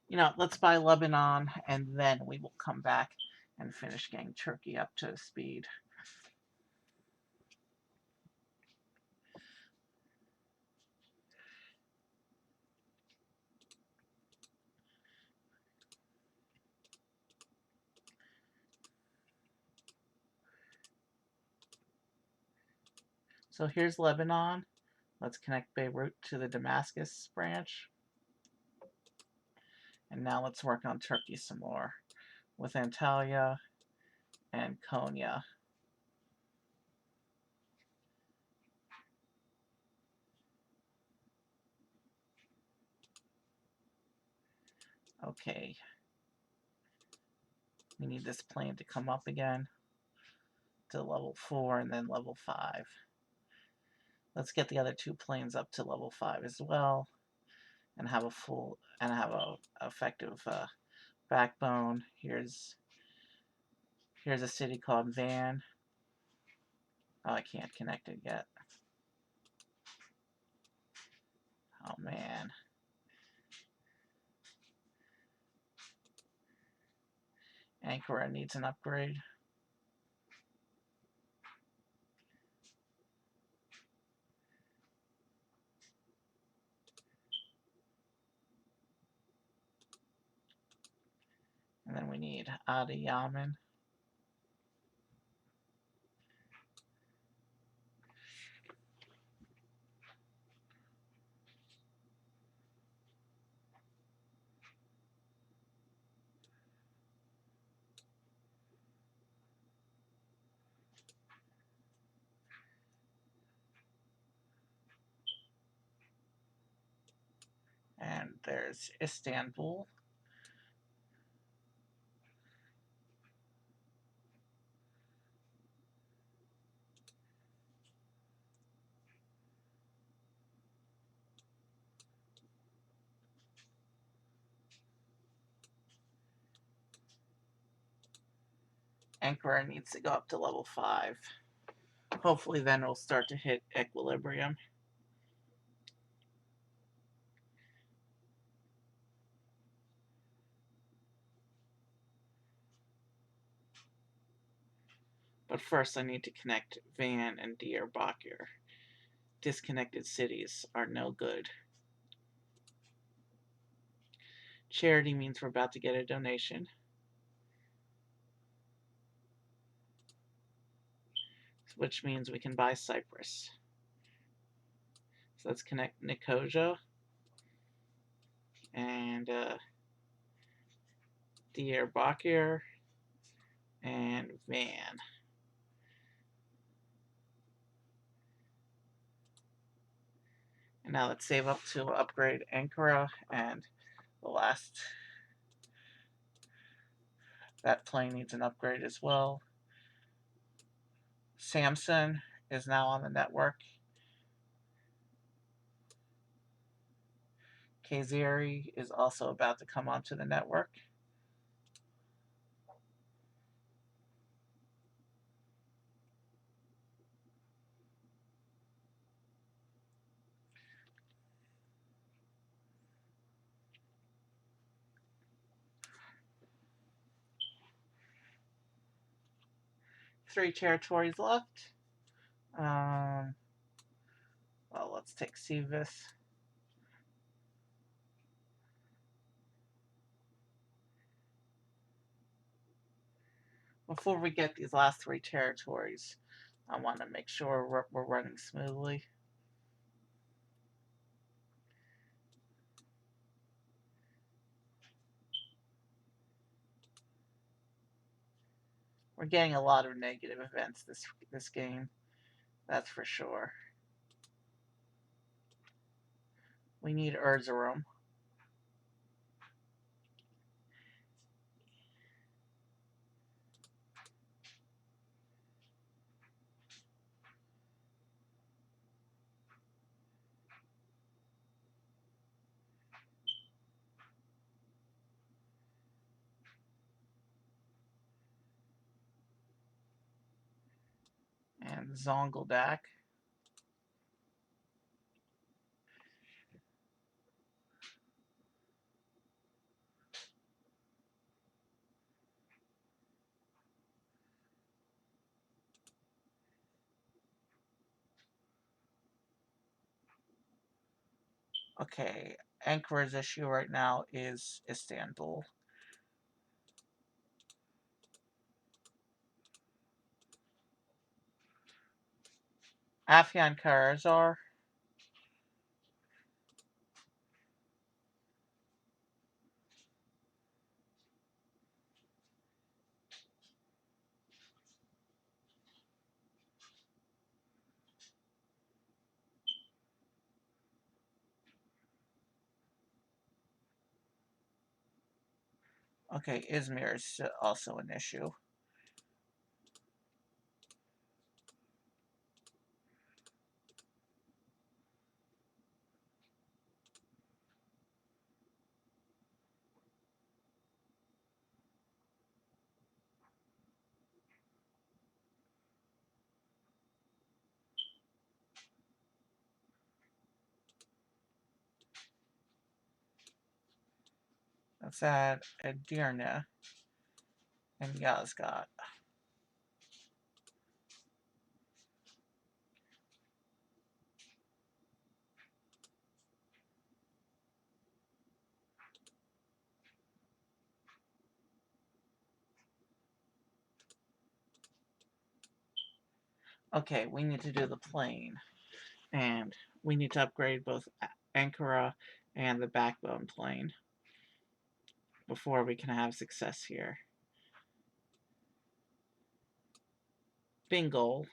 You know, let's buy Lebanon, and then we will come back and finish getting Turkey up to speed. So here's Lebanon. Let's connect Beirut to the Damascus branch. And now let's work on Turkey some more with Antalya and Konya. Okay. We need this plane to come up again to level 4 and then level 5. Let's get the other two planes up to level 5 as well and have a effective backbone. Here's a city called Van. Oh, I can't connect it yet. Oh man. Ankara needs an upgrade. And then we need Adiyaman. And there's Istanbul. Ankara needs to go up to level 5. Hopefully then it'll start to hit equilibrium. But first I need to connect Van and Diyarbakir. Disconnected cities are no good. Charity means we're about to get a donation. Which means we can buy Cyprus. So let's connect Nicosia and Diyarbakir and Van. And now let's save up to upgrade Ankara and the last. That plane needs an upgrade as well. Samson is now on the network. Kayseri is also about to come onto the network. Three territories left. Well, let's take Sivas. Before we get these last three territories, I want to make sure we're running smoothly. We're getting a lot of negative events this game. That's for sure. We need Erzurum. And Zonguldak. Okay, Ankar's issue right now is Istanbul. Afghan Karazar. Okay, Izmir is also an issue. Let's add Edirne and Yozgat. Okay, we need to do the plane. And we need to upgrade both Ankara and the backbone plane before we can have success here. Bingo.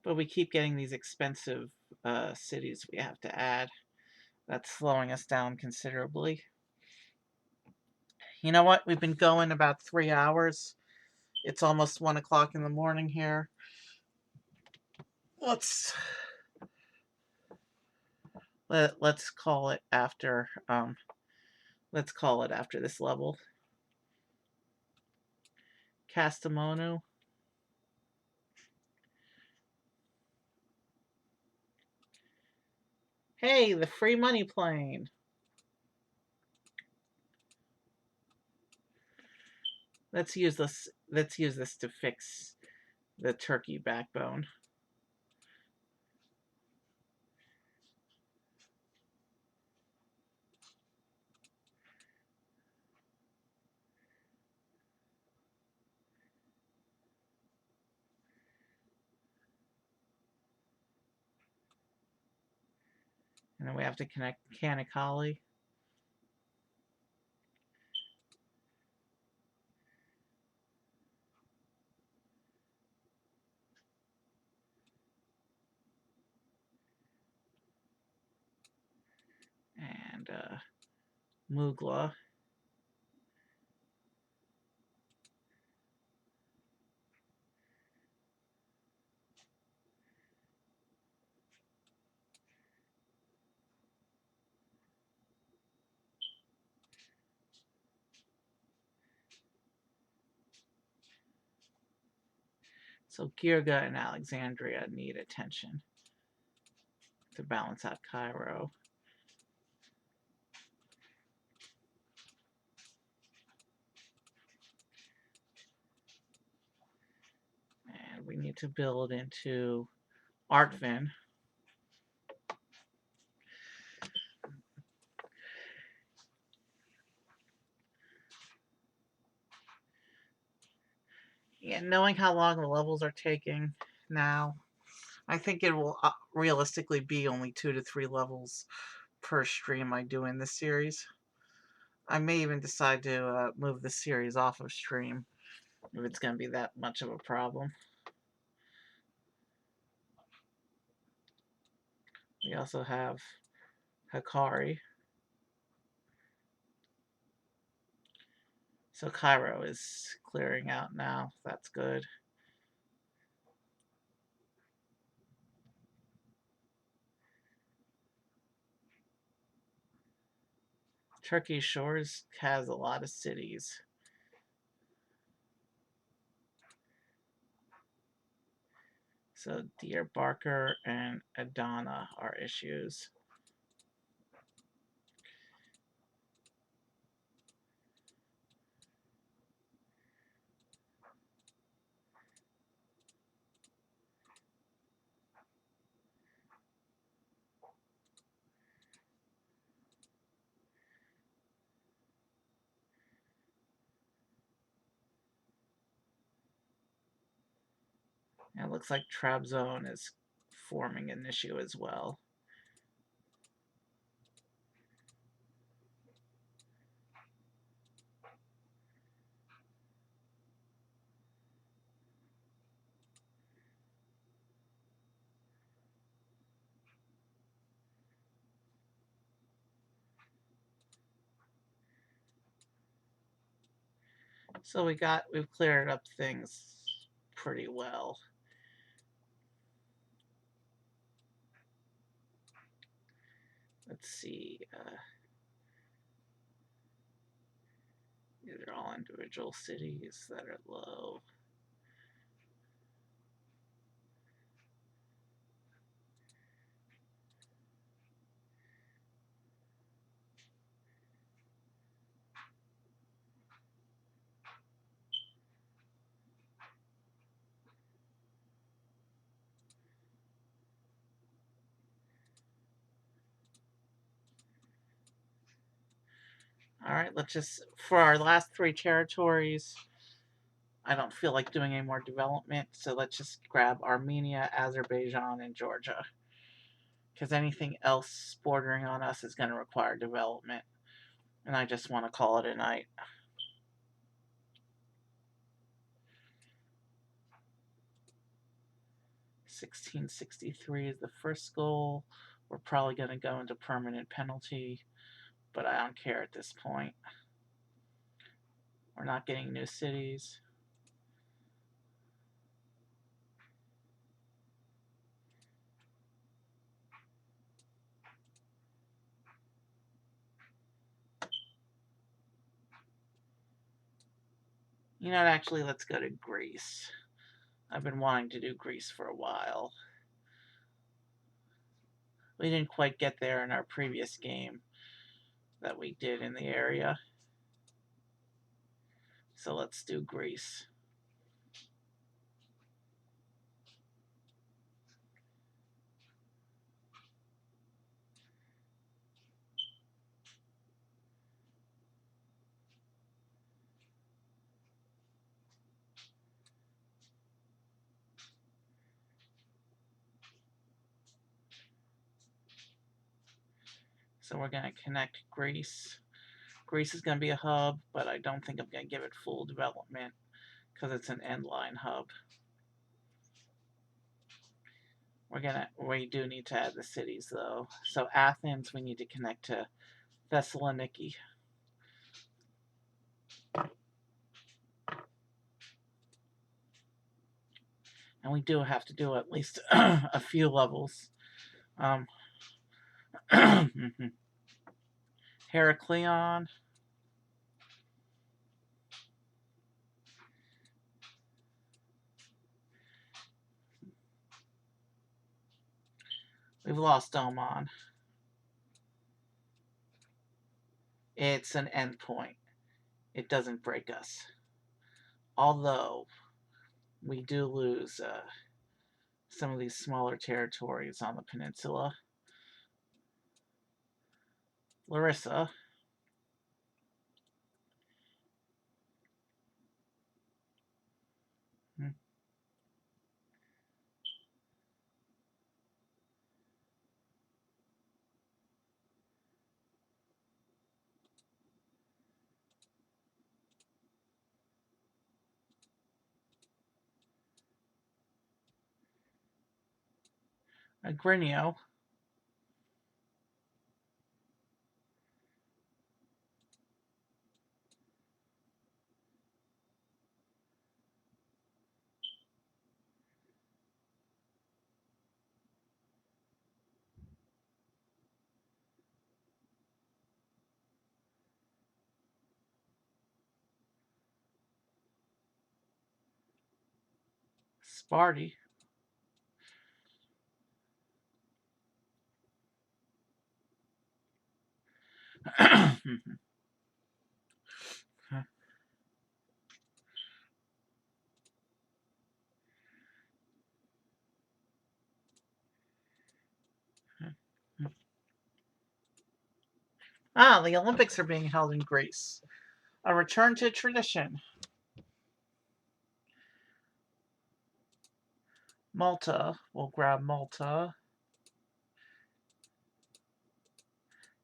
But we keep getting these expensive cities we have to add. That's slowing us down considerably. You know what? We've been going about 3 hours. It's almost 1 o'clock in the morning here. Let's let's call it after let's call it after this level. Kastamonu. Hey, the free money plane. Let's use this to fix the Turkey backbone. And then we have to connect Kanikali. And Mugla. So Girga and Alexandria need attention to balance out Cairo. And we need to build into Artvin. Yeah, knowing how long the levels are taking, now. I think it will realistically be only 2 to 3 levels per stream I do in this series. I may even decide to move the series off of stream if it's going to be that much of a problem. We also have Hikari. So Cairo is clearing out now. That's good. Turkey Shores has a lot of cities. So Diyarbakir and Adana are issues. And it looks like Trabzon is forming an issue as well. So we've cleared up things pretty well. Let's see. These are all individual cities that are low. All right, let's just, for our last 3 territories, I don't feel like doing any more development, so let's just grab Armenia, Azerbaijan, and Georgia. Because anything else bordering on us is going to require development. And I just want to call it a night. 1663 is the first goal. We're probably going to go into permanent penalty, but I don't care at this point. We're not getting new cities. You know, actually, let's go to Greece. I've been wanting to do Greece for a while. We didn't quite get there in our previous game that we did in the area. So let's do Greece. So we're going to connect Greece. Greece is going to be a hub, but I don't think I'm going to give it full development because it's an end-line hub. We do need to add the cities though. So Athens, we need to connect to Thessaloniki. And we do have to do at least a few levels. Heraklion. We've lost Oman. It's an endpoint. It doesn't break us. Although we do lose some of these smaller territories on the peninsula. Larissa. A Grinio. Sparty. Ah, the Olympics are being held in Greece. A return to tradition. Malta. We'll grab Malta.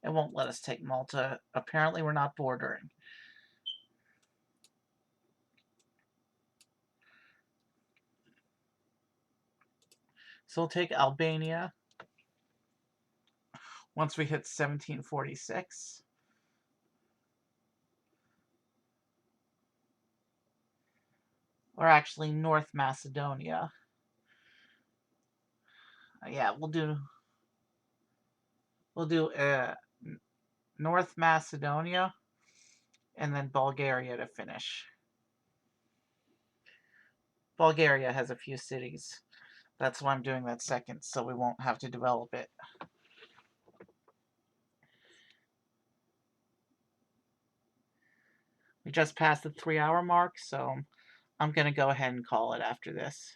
It won't let us take Malta. Apparently, we're not bordering. So we'll take Albania once we hit 1746. Or actually, North Macedonia. Yeah, we'll do North Macedonia and then Bulgaria to finish. Bulgaria has a few cities. That's why I'm doing that second, so we won't have to develop it. We just passed the 3-hour mark, so I'm going to go ahead and call it after this.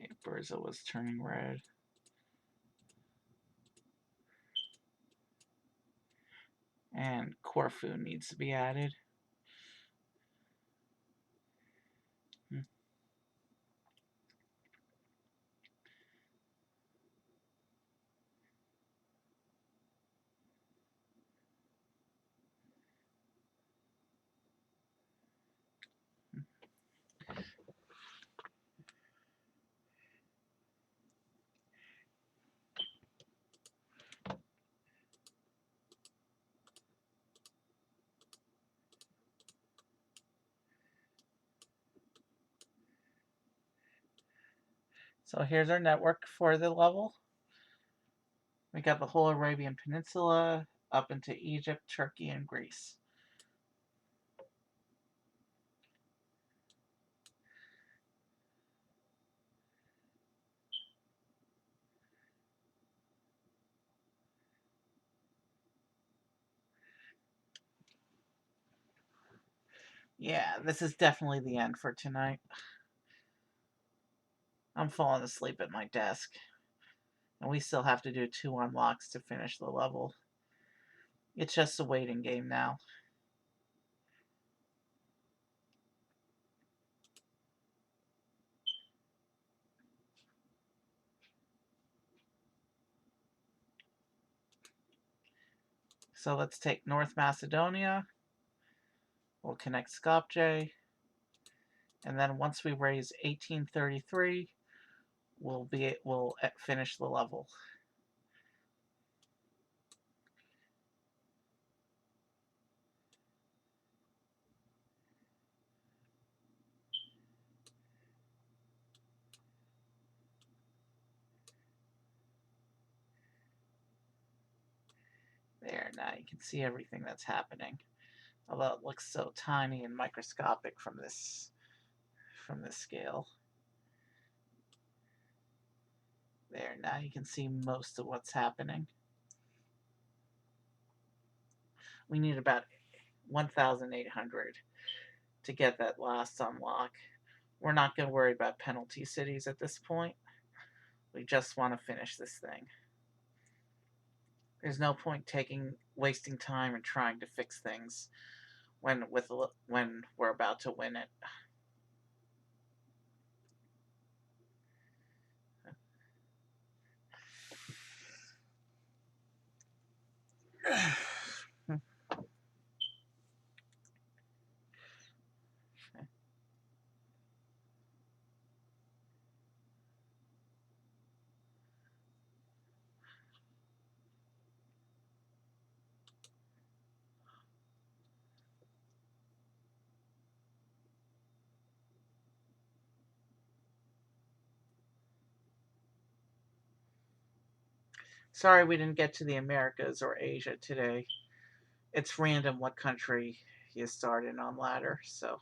Okay, Burza was turning red. And Corfu needs to be added. So here's our network for the level. We got the whole Arabian Peninsula up into Egypt, Turkey, and Greece. Yeah, this is definitely the end for tonight. I'm falling asleep at my desk. And we still have to do 2 unlocks to finish the level. It's just a waiting game now. So let's take North Macedonia. We'll connect Skopje. And then once we raise 1833, we'll finish the level. There, now you can see everything that's happening. Although it looks so tiny and microscopic from this scale. There, now you can see most of what's happening. We need about 1,800 to get that last unlock. We're not going to worry about penalty cities at this point. We just want to finish this thing. There's no point wasting time and trying to fix things when we're about to win it. Sorry we didn't get to the Americas or Asia today. It's random what country you start in on ladder, so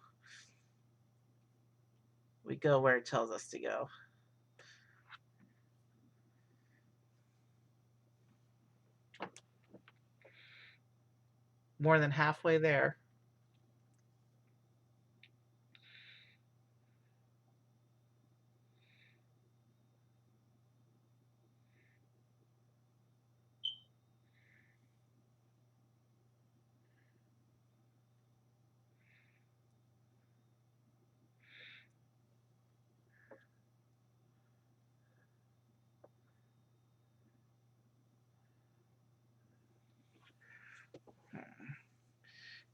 we go where it tells us to go. More than halfway there.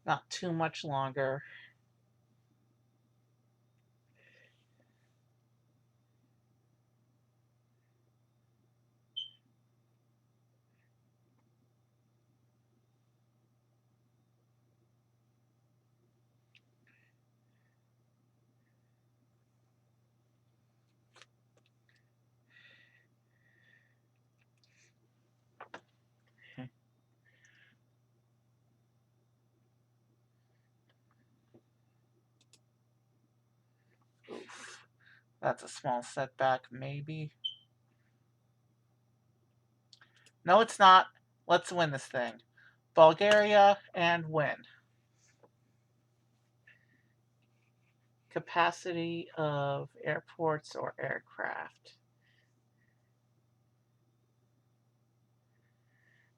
Not too much longer. Oof. That's a small setback, maybe. No, it's not. Let's win this thing. Bulgaria and win. Capacity of airports or aircraft.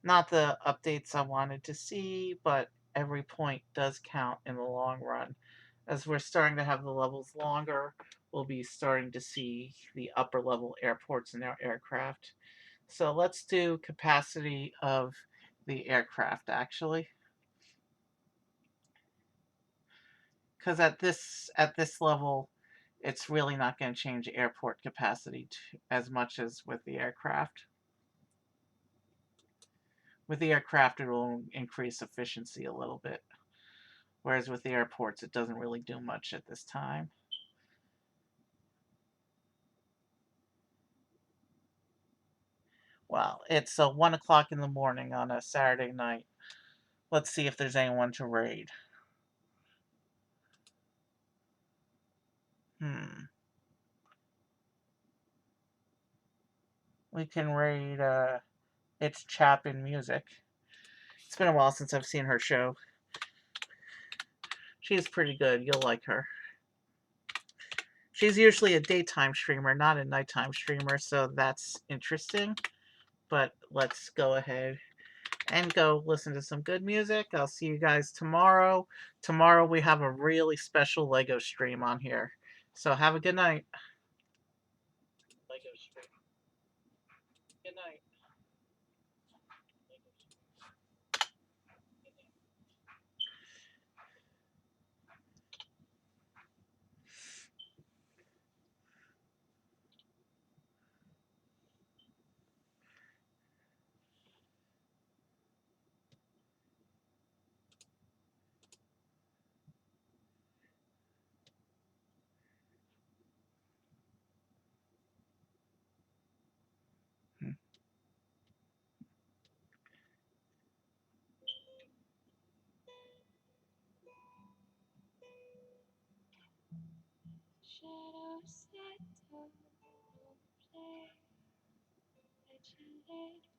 Not the updates I wanted to see, but every point does count in the long run. As we're starting to have the levels longer, we'll be starting to see the upper level airports in our aircraft. So let's do capacity of the aircraft actually. Because at this level, it's really not going to change airport capacity as much as with the aircraft. With the aircraft, it will increase efficiency a little bit, whereas with the airports, it doesn't really do much at this time. Well, it's 1 o'clock in the morning on a Saturday night. Let's see if there's anyone to raid. Hmm. We can raid. It's Chapin Music. It's been a while since I've seen her show. She's pretty good. You'll like her. She's usually a daytime streamer, not a nighttime streamer, so that's interesting. But let's go ahead and go listen to some good music. I'll see you guys tomorrow. Tomorrow we have a really special Lego stream on here. So have a good night. Lego stream. Good night. Shadows settle over play, legendary.